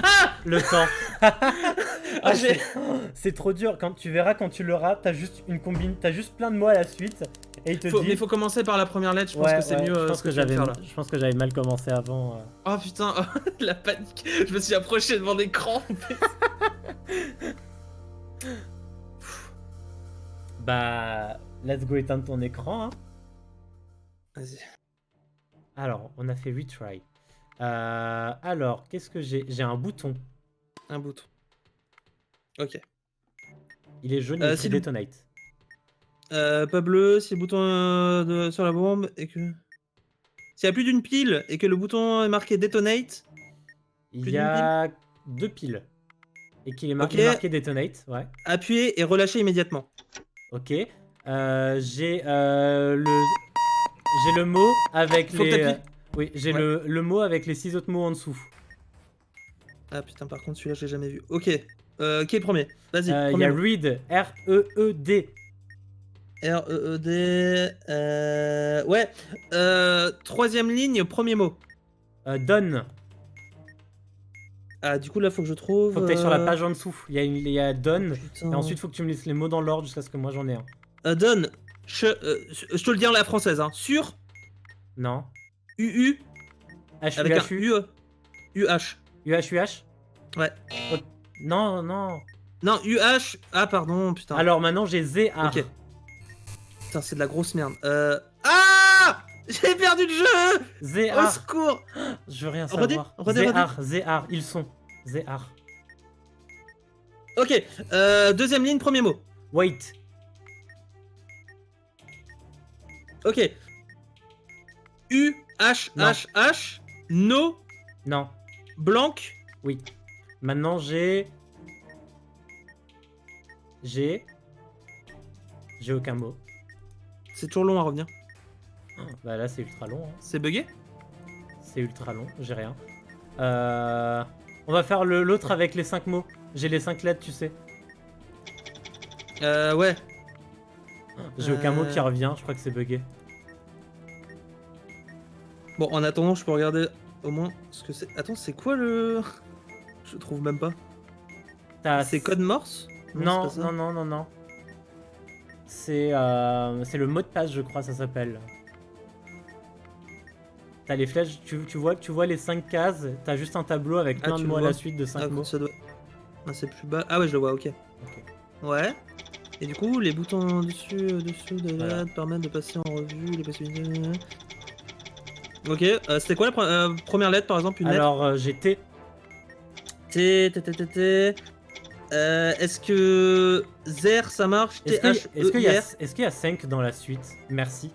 Ah. Le temps. Ah, j'ai. C'est trop dur. Quand tu verras, quand tu l'auras, t'as juste une combine, t'as juste plein de mots à la suite et il te dit. Mais faut commencer par la première lettre. Je pense Ouais, que c'est ouais, mieux. Je pense ce que tu viens de j'avais, faire, là. je pense que j'avais mal commencé avant. Oh putain, la panique. Je me suis approché devant l'écran. Bah, let's go éteindre ton écran. Hein. Vas-y. Alors, on a fait retry. Alors, qu'est-ce que j'ai? J'ai un bouton. Un bouton. Ok. Il est jaune, il si écrit le- Detonate. Pas bleu, si le bouton sur la bombe et que. S'il y a plus d'une pile et que le bouton est marqué Detonate. Il y a 2 piles. Et qu'il est Ok. marqué Detonate, ouais. Appuyez et relâchez immédiatement. Ok. J'ai le mot avec Faut que les. t'appuies. Oui, j'ai Ouais. le mot avec les 6 autres mots en dessous. Ah putain, par contre, celui-là, je l'ai jamais vu. Ok. Qui est le premier? Vas-y. Il y premier a mot. read, R-E-E-D. R-E-E-D. Ouais. Troisième ligne, premier mot. Done. Ah, du coup, là, faut que je trouve. Faut que t'ailles sur la page en dessous. Il y a done. Putain. Et ensuite, faut que tu me laisses les mots dans l'ordre jusqu'à ce que moi j'en ai un. Donne. Je te le dis en la française, hein. Sur. Non. UU. H, Avec U, un H, U. U. UH. UH, UH. Ouais. Non, non. Non, UH. Ah, pardon, putain. Alors maintenant, j'ai ZR. Ok. Putain, c'est de la grosse merde. Ah! J'ai perdu le jeu! Au ZR. secours! Je veux rien Redis, savoir. redis. ZR. Ils sont. ZR. Ok. Deuxième ligne, premier mot. Wait. Ok. U, H, Non. H, H. No. Non. Blanc. Oui. Maintenant, j'ai aucun mot. C'est toujours long à revenir. Bah là, c'est ultra long. Hein. C'est bugué? C'est ultra long. J'ai rien. On va faire l'autre avec les 5 mots. J'ai les 5 lettres, tu sais. Ouais. J'ai aucun mot qui revient. Je crois que c'est bugué. Bon, en attendant, je peux regarder au moins ce que c'est. Attends, c'est quoi le. Je trouve même pas. C'est code Morse? Non, c'est pas ça. non. C'est le mot de passe, je crois, ça s'appelle. T'as les flèches, tu vois les 5 cases, t'as juste un tableau avec plein de mots à la suite de 5 mots. Ça doit... Ah, c'est plus bas. Ah ouais, je le vois, ok. Ouais. Et du coup, les boutons dessus de là permettent de passer en revue les possibilités. Ok, c'était quoi la première lettre par exemple, une lettre? Alors, j'ai T. T. Est-ce que Zer ça marche? Est-ce qu'il y a 5 dans la suite? Merci.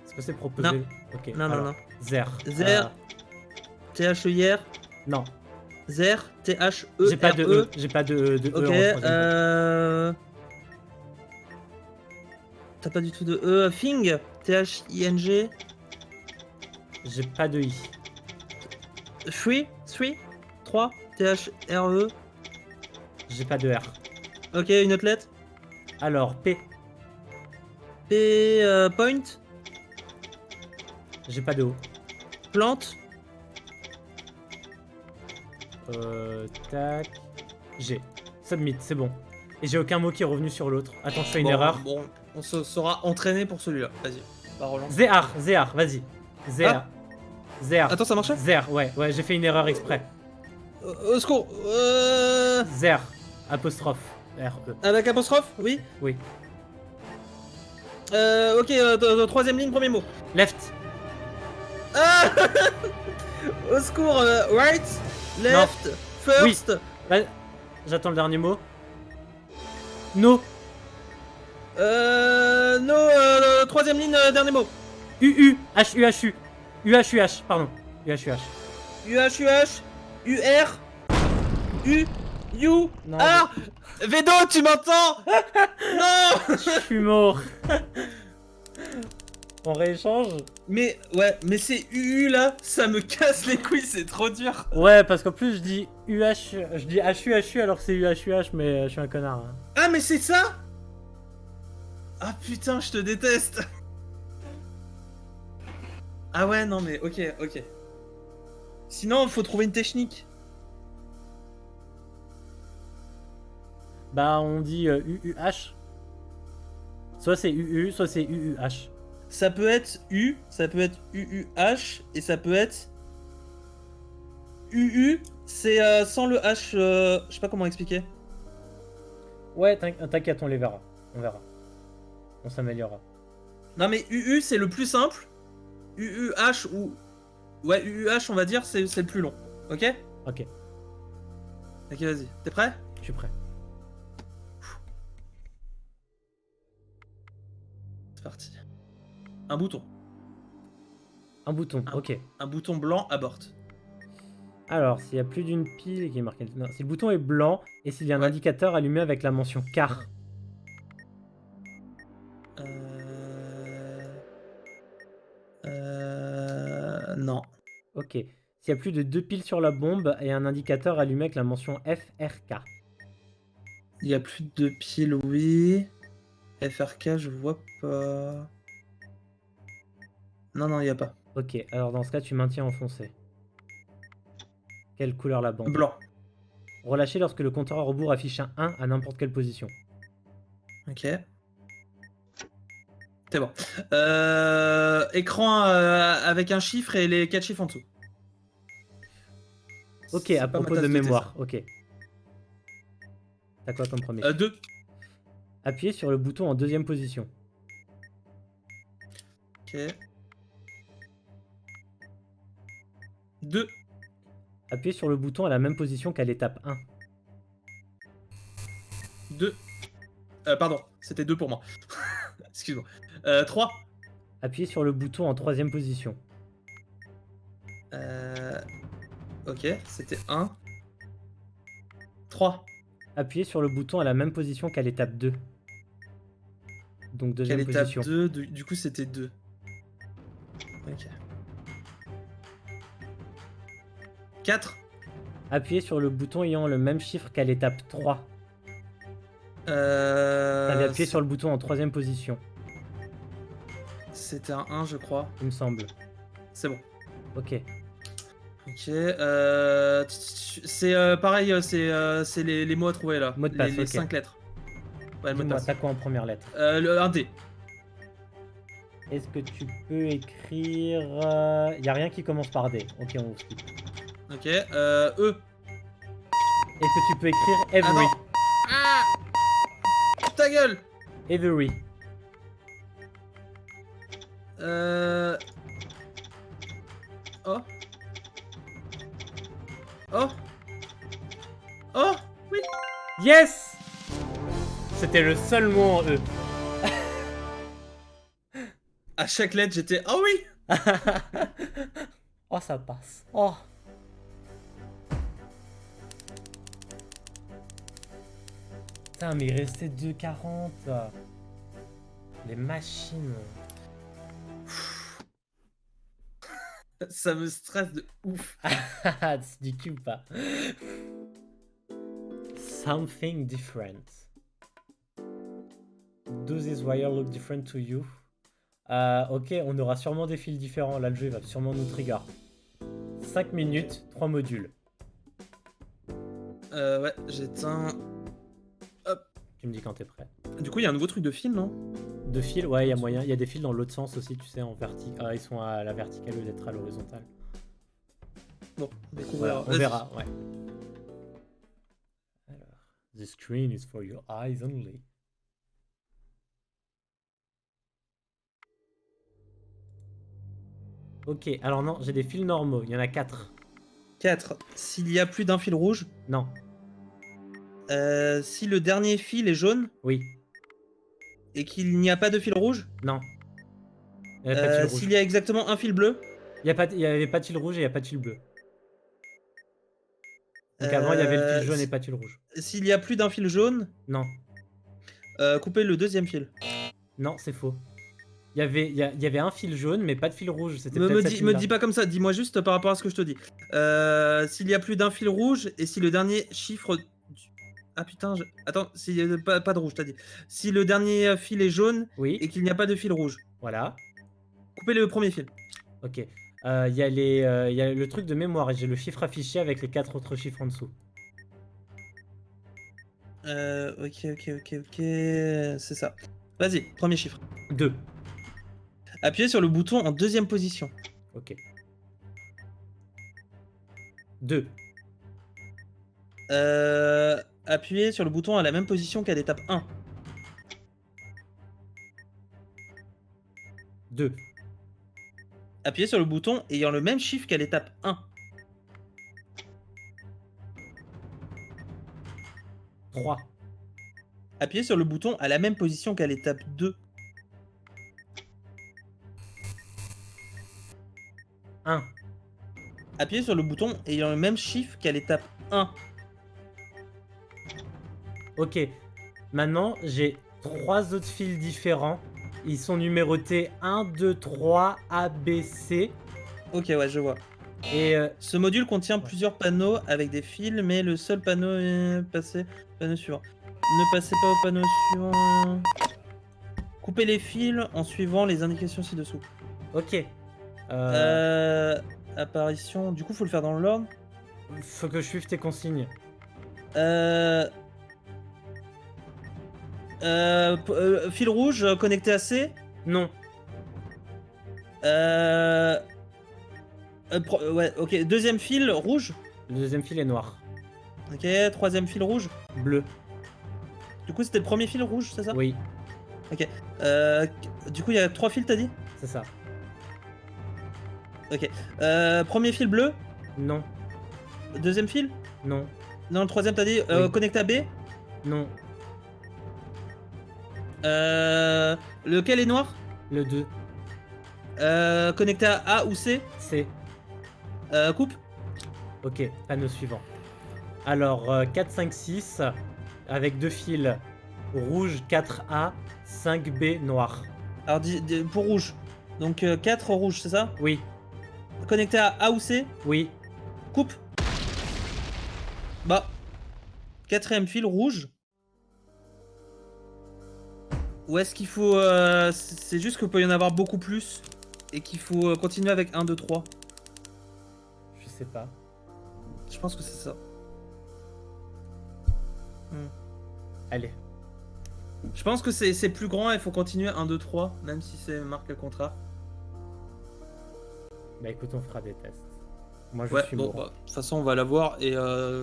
Est-ce que c'est proposé? Non. Ok. Non. Zer. T-H-E-R. Non. Zer, T-H-E-R-E. J'ai pas de E. J'ai pas de Ok, E en troisième. T'as pas du tout de E. Thing, T-H-I-N-G. J'ai pas de I. 3, T-H-R-E. J'ai pas de R. Ok, une autre lettre. Alors, P. P, point. J'ai pas de O. Plante. Tac. G. Submit, c'est bon. Et j'ai aucun mot qui est revenu sur l'autre. Attends, je fais une erreur. Bon, on se sera entraîné pour celui-là. Vas-y, va relancer. Zéar, vas-y. Zéar. Zéar. Attends, ça marche? Zéar, ouais, j'ai fait une erreur exprès. Au secours. Zéar. Apostrophe. R-E. Avec apostrophe? Oui. Oui. Ok, troisième ligne, premier mot. Left. Ah. Au secours, right, left, first. Oui. J'attends le dernier mot. No. No, troisième ligne, dernier mot. UU. H-U-H-U. U-H-U-H, pardon. U-H-U-H. U-H-U-H. U-R. U. U. Non, Ah. Vedo, tu m'entends? Non. Je suis mort. On rééchange? Mais c'est UU là, ça me casse les couilles, c'est trop dur. Ouais, parce qu'en plus je dis HU alors que c'est UHUH, mais je suis un connard. Hein. Ah mais c'est ça? Ah putain, je te déteste. Ah ouais, non mais ok. Sinon, il faut trouver une technique. Bah on dit UUH. Soit c'est UU, soit c'est UUH. Ça peut être U, ça peut être UUH, et ça peut être UU, c'est sans le H, je sais pas comment expliquer. Ouais, t'inquiète, on les verra. On verra. On s'améliorera. Non mais UU c'est le plus simple. UUH ou... Ouais, UUH on va dire c'est le plus long. Ok? Ok. Ok, vas-y. T'es prêt? Je suis prêt. C'est parti. Un bouton. Un bouton, ok. Un bouton blanc à bord. Alors, s'il y a plus d'une pile qui est marquée... Non, si le bouton est blanc et s'il y a un indicateur allumé avec la mention car. Non. Ok. S'il y a plus de 2 piles sur la bombe et un indicateur allumé avec la mention FRK. Il y a plus de 2 piles, oui. FRK, je vois pas. Non, il y a pas. Ok, alors dans ce cas, tu maintiens enfoncé. Quelle couleur la bombe? Blanc. Relâcher lorsque le compteur à rebours affiche un 1 à n'importe quelle position. Ok. C'est bon. Écran avec un chiffre et les 4 chiffres en dessous. Ok, à propos de mémoire, ok. T'as quoi comme premier? 2. Appuyez sur le bouton en deuxième position. Ok. 2. Appuyez sur le bouton à la même position qu'à l'étape 1. 2. Pardon, c'était 2 pour moi. Excuse-moi. 3. Appuyez sur le bouton en troisième position. Ok, c'était 1. 3. Appuyez sur le bouton à la même position qu'à l'étape 2. Donc deuxième position. L'étape 2, du coup c'était 2. Ok. 4. Appuyez sur le bouton ayant le même chiffre qu'à l'étape 3. T'avais appuyé sur le bouton en troisième position. C'était un 1 je crois. Il me semble. C'est bon. Ok. Ok. C'est pareil, c'est les mots à trouver là. Mot de passe, les ok. 5 lettres. Ouais, le mot de Dis-moi, passe. t'as quoi en première lettre? Un D. Est-ce que tu peux écrire... Y a rien qui commence par D. Ok, on skip. Ok, E. Est-ce que tu peux écrire every? Attends. Ah ta gueule. Every. Oh. Oh. Oh. Oui. Yes! C'était le seul mot en E. À chaque lettre, j'étais... Oh oui. Oh, ça passe. Oh. Putain, mais il restait 2,40. Les machines. Ça me stresse de ouf. C'est du cul ou pas? Something different. Does this wire look different to you? Ok, on aura sûrement des fils différents. Là, le jeu il va sûrement nous trigger. 5 minutes, 3 modules. Ouais, j'éteins... Tu me dis quand t'es prêt. Du coup, il y a un nouveau truc de film, non? De fils, ouais, il y a moyen. Il y a des fils dans l'autre sens aussi, tu sais, en vertical. Ah, ils sont à la verticale au lieu d'être à l'horizontale. Bon, on découvrira. Voilà, on Vas-y. verra, ouais. Alors, the screen is for your eyes only. Ok, alors non, j'ai des fils normaux, il y en a 4. 4. S'il y a plus d'un fil rouge. Non, Si le dernier fil est jaune oui, et qu'il n'y a pas de fil rouge. non. Il n'y avait pas de fil rouge. S'il y a exactement un fil bleu. Il n'y avait pas de fil rouge et il n'y a pas de fil bleu. Donc avant, il y avait le fil jaune et pas de fil rouge. S'il y a plus d'un fil jaune, Non, coupez le deuxième fil. non, c'est faux. Il y avait un fil jaune, mais pas de fil rouge. C'était Me peut-être cette dis fil-là. pas comme ça, dis-moi juste par rapport à ce que je te dis. S'il y a plus d'un fil rouge et si le dernier chiffre... Ah putain, attends, pas de rouge, t'as dit. Si le dernier fil est jaune Oui, et qu'il n'y a pas de fil rouge, voilà. coupez le premier fil. Ok. Il y a le truc de mémoire et j'ai le chiffre affiché avec les 4 autres chiffres en dessous. Ok, c'est ça. Vas-y, premier chiffre. 2. Appuyez sur le bouton en deuxième position. Ok. 2. Appuyez sur le bouton à la même position qu'à l'étape 1. 2. Appuyez sur le bouton ayant le même chiffre qu'à l'étape 1. 3. Appuyez sur le bouton à la même position qu'à l'étape 2. 1. Appuyez sur le bouton ayant le même chiffre qu'à l'étape 1. Ok. Maintenant, j'ai 3 autres fils différents. Ils sont numérotés 1, 2, 3, A, B, C. Ok, ouais, je vois. Et Ce module contient plusieurs panneaux avec des fils, mais le seul panneau est passé. Panneau suivant. Ne passez pas au panneau suivant. Coupez les fils en suivant les indications ci-dessous. ok. Apparition. Du coup, faut le faire dans l'ordre. Faut que je suive tes consignes. Fil rouge connecté à C. Non. Ouais, ok. Deuxième fil rouge. Le deuxième fil est noir. Ok. Troisième fil rouge. Bleu. Du coup, c'était le premier fil rouge, c'est ça? Oui, Du coup, il y a 3 fils, t'as dit? c'est ça. Ok. Premier fil bleu. Non. Deuxième fil. Non. Non, le troisième, t'as dit Oui. connecté à B. Non. Lequel est noir? Le 2. Connecté à A ou C. C. Coupe. Ok, panneau suivant. Alors, 4, 5, 6, avec 2 fils rouge 4A, 5B noir. Alors, pour rouge. Donc 4 rouge, c'est ça? Oui, Connecté à A ou C. oui. Coupe. Bah. Quatrième fil rouge. Ou est-ce qu'il faut... c'est juste qu'il peut y en avoir beaucoup plus. Et qu'il faut continuer avec 1, 2, 3. Je sais pas. Je pense que c'est ça. Allez. Je pense que c'est plus grand et il faut continuer 1, 2, 3, même si c'est marqué le contraire. Bah écoute, on fera des tests. Moi je Ouais, suis bon, mort, bah, de toute façon, on va la voir et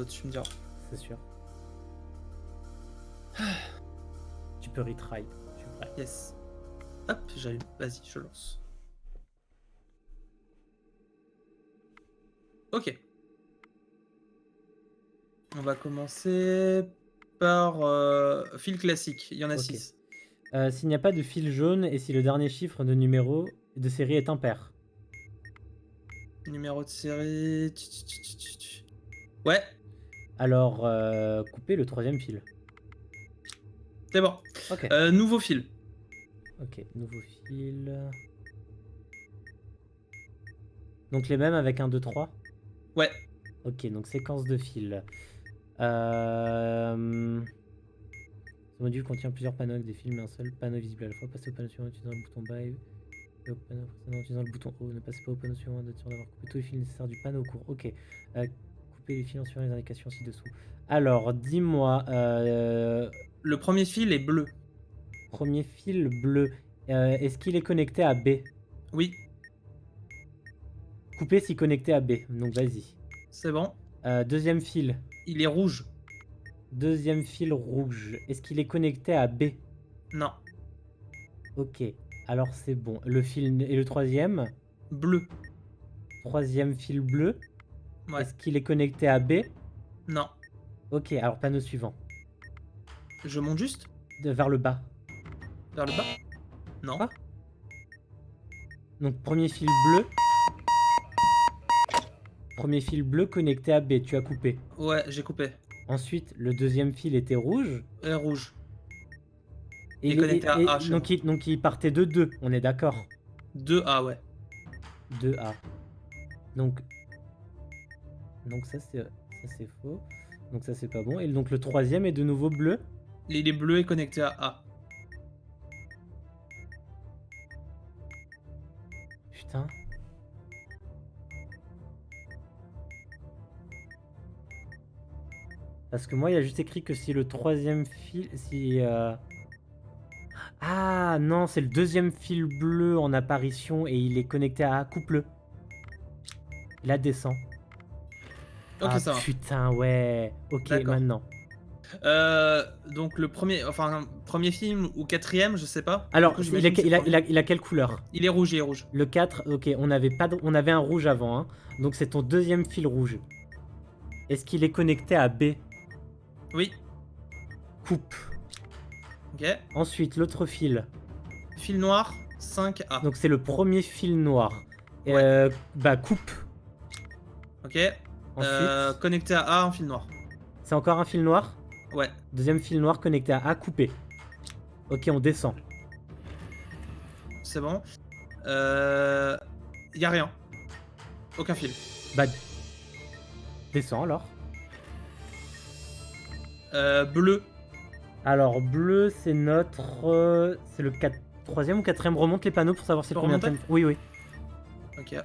tu me diras. c'est sûr. Tu peux retry, je suis prêt. Yes. Hop, j'allume. Vas-y, je lance. Ok. On va commencer par fil classique. Il y en a Ok. 6. S'il n'y a pas de fil jaune et si le dernier chiffre de numéro de série est impair. Numéro de série. Ouais, Alors, coupez le troisième fil. c'est bon. Ok. Nouveau fil. Ok, nouveau fil. Donc les mêmes avec 1, 2, 3. Ouais. Ok, donc séquence de fils. Ce module contient plusieurs panneaux avec des fils, mais un seul panneau visible à la fois. Passez au panneau suivant en utilisant le bouton bas et au panneau précédent en utilisant le bouton haut. Ne passez pas au panneau suivant d'être sûr d'avoir coupé tous les fils nécessaires du panneau au cours. Ok. Coupez les fils en suivant les indications ci-dessous. Alors, dis-moi, Le premier fil est bleu. premier fil bleu. Est-ce qu'il est connecté à B? Oui, Coupez si connecté à B. Donc vas-y. c'est bon. Deuxième fil. Il est rouge. Deuxième fil rouge. Est-ce qu'il est connecté à B? Non. Ok. Alors c'est bon. Le fil et le troisième. Bleu. Troisième fil bleu. Ouais. Est-ce qu'il est connecté à B? Non. Ok. Alors panneau suivant. Je monte juste Vers le bas. vers le bas. Non. Ah. Donc premier fil bleu. Premier fil bleu connecté à B. Tu as coupé. Ouais, j'ai coupé. Ensuite, le deuxième fil était rouge. Et rouge. Et Il est connecté à A chez donc il partait de 2. On est d'accord. 2A, ouais. 2A. Donc ça c'est faux. Donc ça c'est pas bon. Et donc le troisième est de nouveau bleu. Il est bleu et connecté à A. Putain. Parce que moi il y a juste écrit que si le troisième fil... Si... Ah non, c'est le deuxième fil bleu en apparition et il est connecté à A. Coupe-le. Là descend. Ok, Ah ça va. putain, ouais. Ok, D'accord. maintenant. Donc le premier film ou quatrième, je sais pas. Alors, Du coup, il j'imagine que c'est le premier. a quelle couleur? Il est rouge, il est rouge. Le 4, ok, on avait un rouge avant, hein. Donc c'est ton deuxième fil rouge. Est-ce qu'il est connecté à B? Oui. Coupe. Ok. Ensuite, l'autre fil. Fil noir, 5A. Donc c'est le premier fil noir. Ouais. Bah coupe. Ok. Ensuite, Connecté à A en fil noir. c'est encore un fil noir. Ouais. Deuxième fil noir connecté à A, coupé. Ok, on descend. C'est bon. Y a rien. Aucun fil. Bah descend alors. Bleu. Alors bleu, c'est notre... c'est le 3e ou 4e. Remonte les panneaux pour savoir c'est Faut combien de remonter temps. Oui, oui. Ok.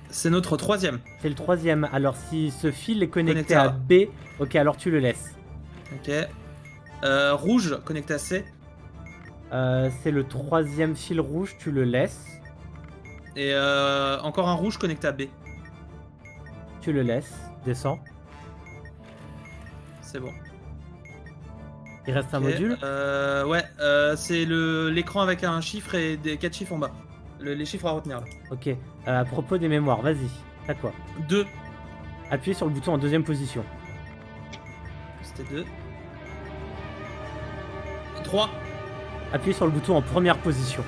C'est notre troisième. C'est le 3e. Alors si ce fil est connecté Connecté à à B, ok, alors tu le laisses. Ok. Rouge, connecté à C. C'est le 3e fil rouge, tu le laisses. Et encore un rouge connecté à B. Tu le laisses. Descends. C'est bon. Il reste un Ok, module. Ouais, c'est l'écran avec un chiffre et des 4 chiffres en bas. Les chiffres à retenir là. Ok. À propos des mémoires, vas-y. T'as quoi? 2. Appuyez sur le bouton en deuxième position. C'était 2. 3. Appuyez sur le bouton en première position.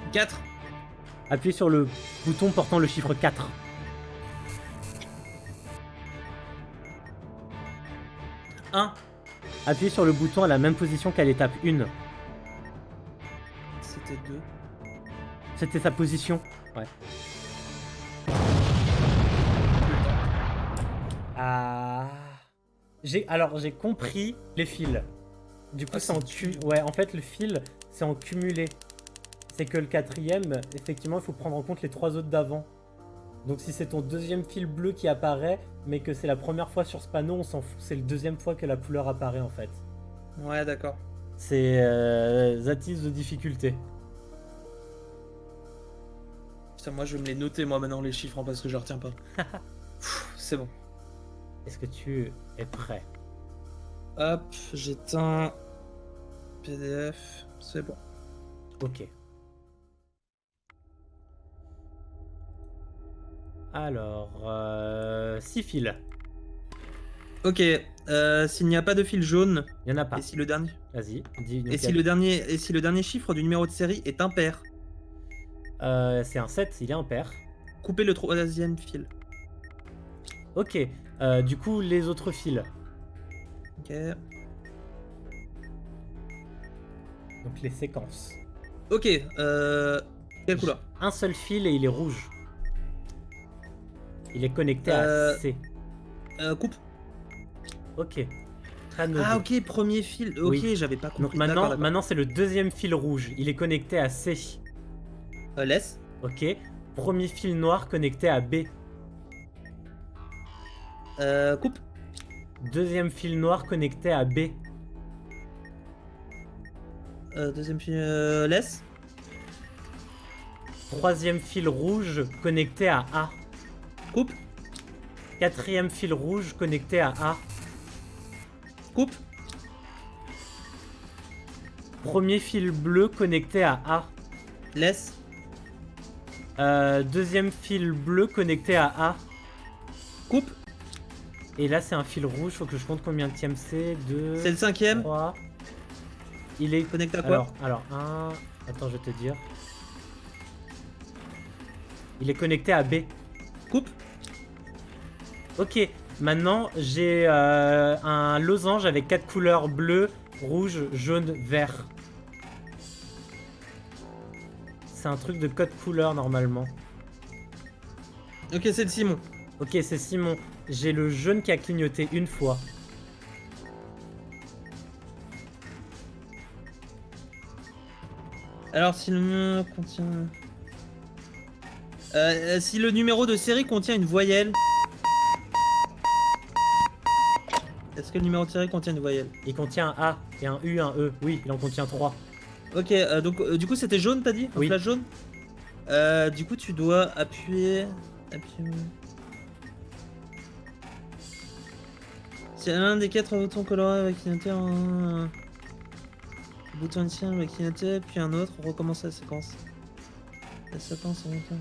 « 4. Appuyez sur le bouton portant le chiffre 4. 1. Appuyez sur le bouton à la même position qu'à l'étape 1. C'était 2. C'était sa position. Ouais. Ah. J'ai compris les fils. Du coup, c'est en ouais, en fait, le fil, c'est en cumulé. C'est que le 4e, effectivement, il faut prendre en compte les 3 autres d'avant. Donc si c'est ton deuxième fil bleu qui apparaît, mais que c'est la première fois sur ce panneau, on s'en fout. C'est la deuxième fois que la couleur apparaît en fait. Ouais, d'accord. C'est that is de difficulté. Putain, moi je vais me les noter moi maintenant les chiffres hein, parce que je retiens pas. C'est bon. Est-ce que tu es prêt? Hop, j'éteins PDF, c'est bon. Ok. Alors, 6 fils. Ok, s'il n'y a pas de fil jaune, Il n'y en a pas. et si le dernier, Vas-y, dis. et si le dernier chiffre du numéro de série est impair, c'est un 7, il est impair. coupez le troisième fil. Ok, du coup, les autres fils. Ok. Donc les séquences. Ok, quelle couleur? Un seul fil et il est rouge. Il est connecté à Euh, C. Coupe. Ok. Canode. Ah ok, premier fil. Ok, Oui. j'avais pas compris. Donc D'accord, maintenant c'est le deuxième fil rouge. Il est connecté à C. Laisse. Ok. Premier fil noir connecté à B. Coupe. Deuxième fil noir connecté à B. Deuxième fil. Laisse. Troisième fil rouge connecté à A. Coupe. Quatrième fil rouge connecté à A. Coupe. Premier fil bleu connecté à A. Laisse. Deuxième fil bleu connecté à A. Coupe. Et là c'est un fil rouge, faut que je compte combien de tièmes c'est. 2, C'est le cinquième. 3. Il est... Connecte à quoi? Alors, un... Attends, je vais te dire. Il est connecté à B. Coupe. Ok, maintenant j'ai un losange avec 4 couleurs bleu, rouge, jaune, vert. C'est un truc de code couleur normalement. Ok, c'est le Simon. Ok, c'est Simon. J'ai le jaune qui a clignoté une fois. Alors, si le numéro contient. Si le numéro de série contient une voyelle. Est-ce que le numéro de série contient une voyelle? Il contient un A et un U, un E. Oui, il en contient 3. Ok, donc du coup c'était jaune, t'as dit? Un Oui. flash jaune. Du coup tu dois appuyer. Si l'un des 4 boutons colorés avec clignoté en. Bouton initial avec clignoté, puis un autre, on recommence la séquence. La séquence en même temps.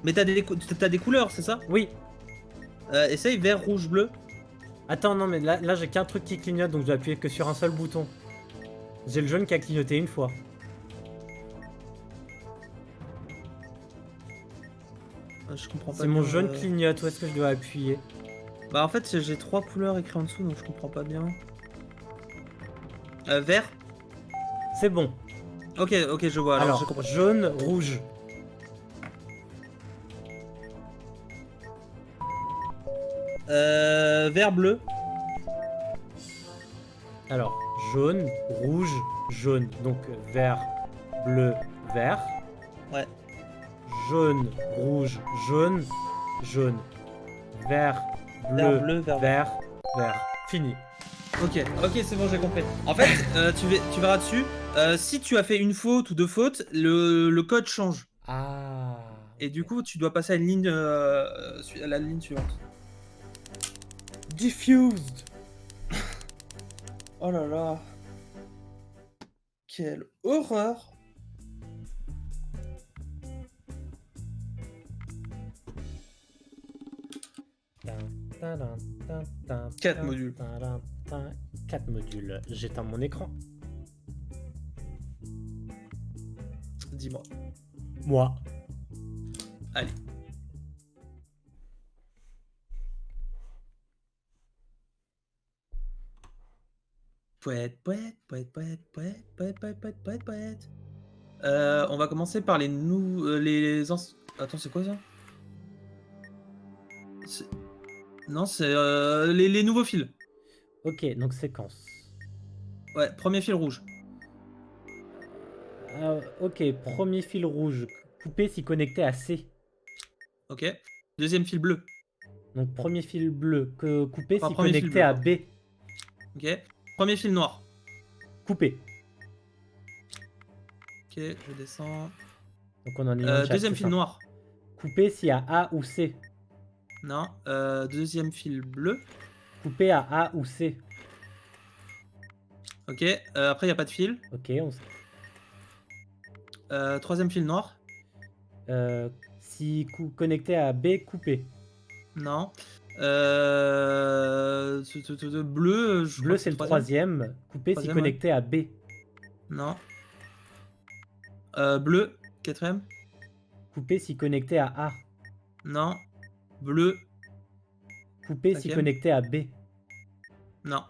Mais t'as des couleurs, c'est ça? Oui. Essaye vert, rouge, bleu. Attends, non, mais là j'ai qu'un truc qui clignote, donc je dois appuyer que sur un seul bouton. J'ai le jaune qui a clignoté une fois. Je comprends pas. Si mon bien, jaune clignote, où est-ce que je dois appuyer? Bah en fait j'ai 3 couleurs écrites en dessous donc je comprends pas bien. Vert. C'est bon. Ok, je vois. Alors, je Alors, comprends. jaune, rouge. Vert, bleu. Alors, jaune, rouge, jaune. Donc vert, bleu, vert. Ouais. Jaune, rouge, jaune, jaune. Vert, bleu, Vert, bleu, vert. vert. Fini. Ok, c'est bon, j'ai compris. En fait, tu verras dessus. Si tu as fait une faute ou deux fautes, le code change. Ah. Et du coup, tu dois passer à une ligne, à la ligne suivante. Diffused. Oh là là. Quelle horreur. Quatre modules. 4 modules. J'éteins mon écran. Dis-moi. Moi. Allez. Poète. On va commencer par Attends, c'est quoi ça? Non, c'est les nouveaux fils. Ok, donc séquence. Ouais, premier fil rouge. Ok, premier fil rouge. Coupé si connecté à C. Ok. Deuxième fil bleu. Donc premier fil bleu, coupé Enfin, si premier fil connecté bleu, à pardon. B. Ok. Premier fil noir. Coupé. Ok, je descends. Donc on en est un de chaque, Deuxième c'est fil ça. noir. Coupé s'il y a A ou C. Non. Deuxième fil bleu. Coupé à A ou C. Ok. Après, il n'y a pas de fil. Ok, Troisième fil noir. si connecté à B, coupé. Non. Bleu, je crois Bleu, que c'est le troisième. troisième. Coupé si Troisième, ouais. connecté à B. Non. Bleu, quatrième. Coupé si connecté à A. Non. Bleu, Coupé si cinquième. connecté à B. Non.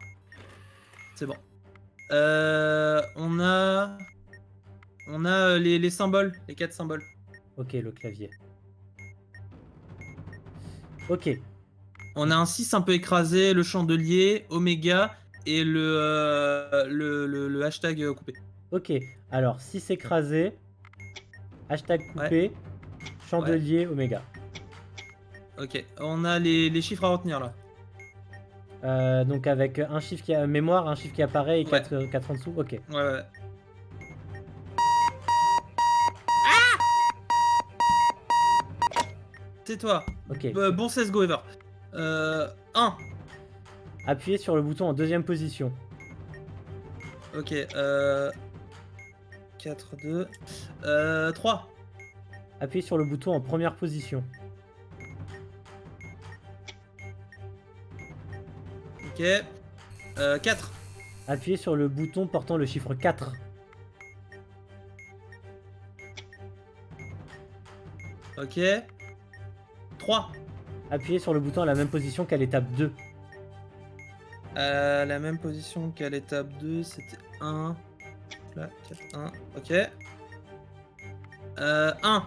C'est bon. On a les symboles, les 4 symboles. Ok, le clavier. Ok, On a un 6 un peu écrasé, le chandelier, Oméga et le hashtag coupé. ok. Alors, 6 écrasé, hashtag coupé, chandelier, oméga. Ok, on a les chiffres à retenir là. Donc avec un chiffre qui a mémoire, un chiffre qui apparaît et Ouais. 4 en dessous. Ok. Ouais. C'est toi. Ok. Bon CSGO ever. 1. Appuyez sur le bouton en deuxième position. Ok. 4, 2. 3. Appuyez sur le bouton en première position. Ok. 4. Appuyez sur le bouton portant le chiffre 4. Ok. 3. Appuyez sur le bouton à la même position qu'à l'étape 2. La même position qu'à l'étape 2, c'était 1. Là, 4, 1. Ok. 1.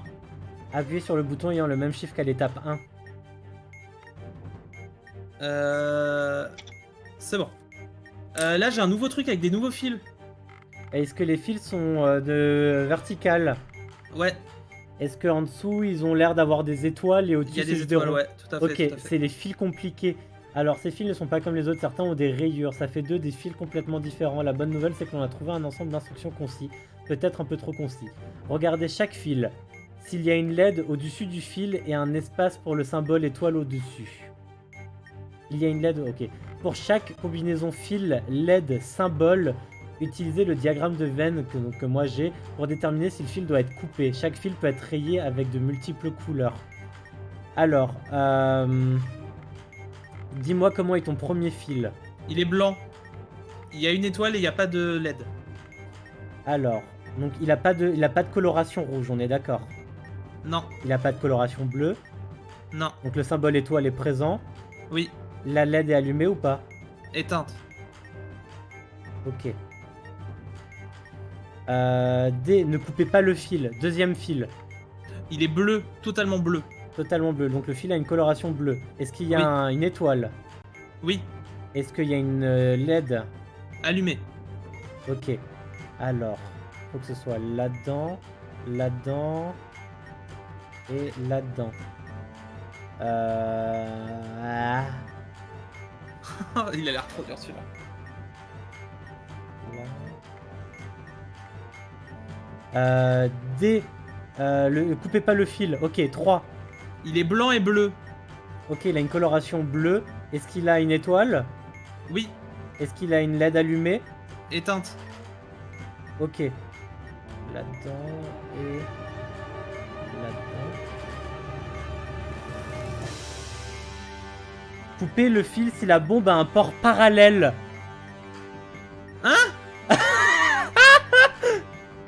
Appuyez sur le bouton ayant le même chiffre qu'à l'étape 1. C'est bon. Là, j'ai un nouveau truc avec des nouveaux fils. Est-ce que les fils sont de verticales? Ouais, Est-ce qu'en dessous, ils ont l'air d'avoir des étoiles et il y au-dessus, a c'est des juste des étoiles, ronds? ouais, tout à fait. Ok, tout à fait. c'est les fils compliqués. Alors, ces fils ne sont pas comme les autres, certains ont des rayures. Ça fait des fils complètement différents. La bonne nouvelle, c'est qu'on a trouvé un ensemble d'instructions concis. Peut-être un peu trop concis. Regardez chaque fil. S'il y a une LED au-dessus du fil et un espace pour le symbole étoile au-dessus. Il y a une LED, ok. Pour chaque combinaison fil, LED, symbole, utilisez le diagramme de veine que moi j'ai pour déterminer si le fil doit être coupé. Chaque fil peut être rayé avec de multiples couleurs. Alors, dis-moi comment est ton premier fil. Il est blanc. Il y a une étoile et il n'y a pas de LED. Alors, donc il a pas de coloration rouge, on est d'accord. Non, Il a pas de coloration bleue. non, Donc le symbole étoile est présent. oui, La LED est allumée ou pas? éteinte. Ok. D, ne coupez pas le fil. Deuxième fil, Il est bleu, totalement bleu. totalement bleu. Donc le fil a une coloration bleue. Est-ce qu'il y a Oui. une étoile? Oui, Est-ce qu'il y a une LED? allumé. Ok. Alors, faut que ce soit là-dedans, là-dedans et là-dedans. Ah, Il a l'air trop dur celui-là. D. Coupez pas le fil. Ok, 3. Il est blanc et bleu. Ok, il a une coloration bleue. Est-ce qu'il a une étoile? Oui, Est-ce qu'il a une LED allumée? éteinte. Ok. Là-dedans et là-dedans. Coupez le fil si la bombe a un port parallèle.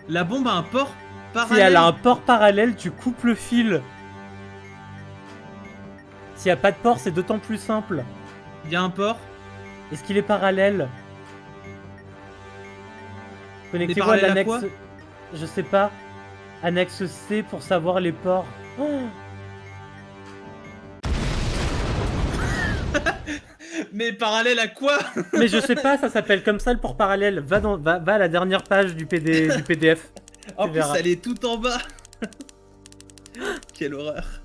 La bombe a un port parallèle. Si elle a un port parallèle, tu coupes le fil. S'il n'y a pas de port, c'est d'autant plus simple. Il y a un port. Est-ce qu'il est parallèle? Connectez-vous à parallèle à l'annexe... quoi? Je sais pas. Annexe C pour savoir les ports. Oh, Mais parallèle à quoi? mais je sais pas, ça s'appelle comme ça le port parallèle. Va à la dernière page du PDF. En Tu plus, verras. elle est tout en bas. Quelle horreur.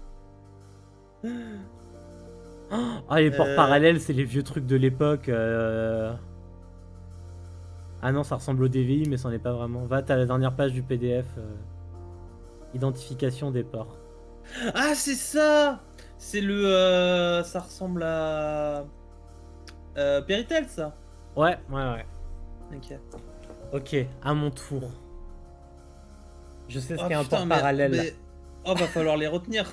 Ah, les ports parallèles, c'est les vieux trucs de l'époque. Ah non, ça ressemble au DVI, mais c'en est pas vraiment. Va, t'as la dernière page du PDF. Identification des ports. Ah, c'est ça! C'est le. Ça ressemble à. Péritel, ça. Ouais. Ok. Ok, à mon tour. Je sais ce Oh, qu'est un putain, port parallèle. Oh, va falloir les retenir.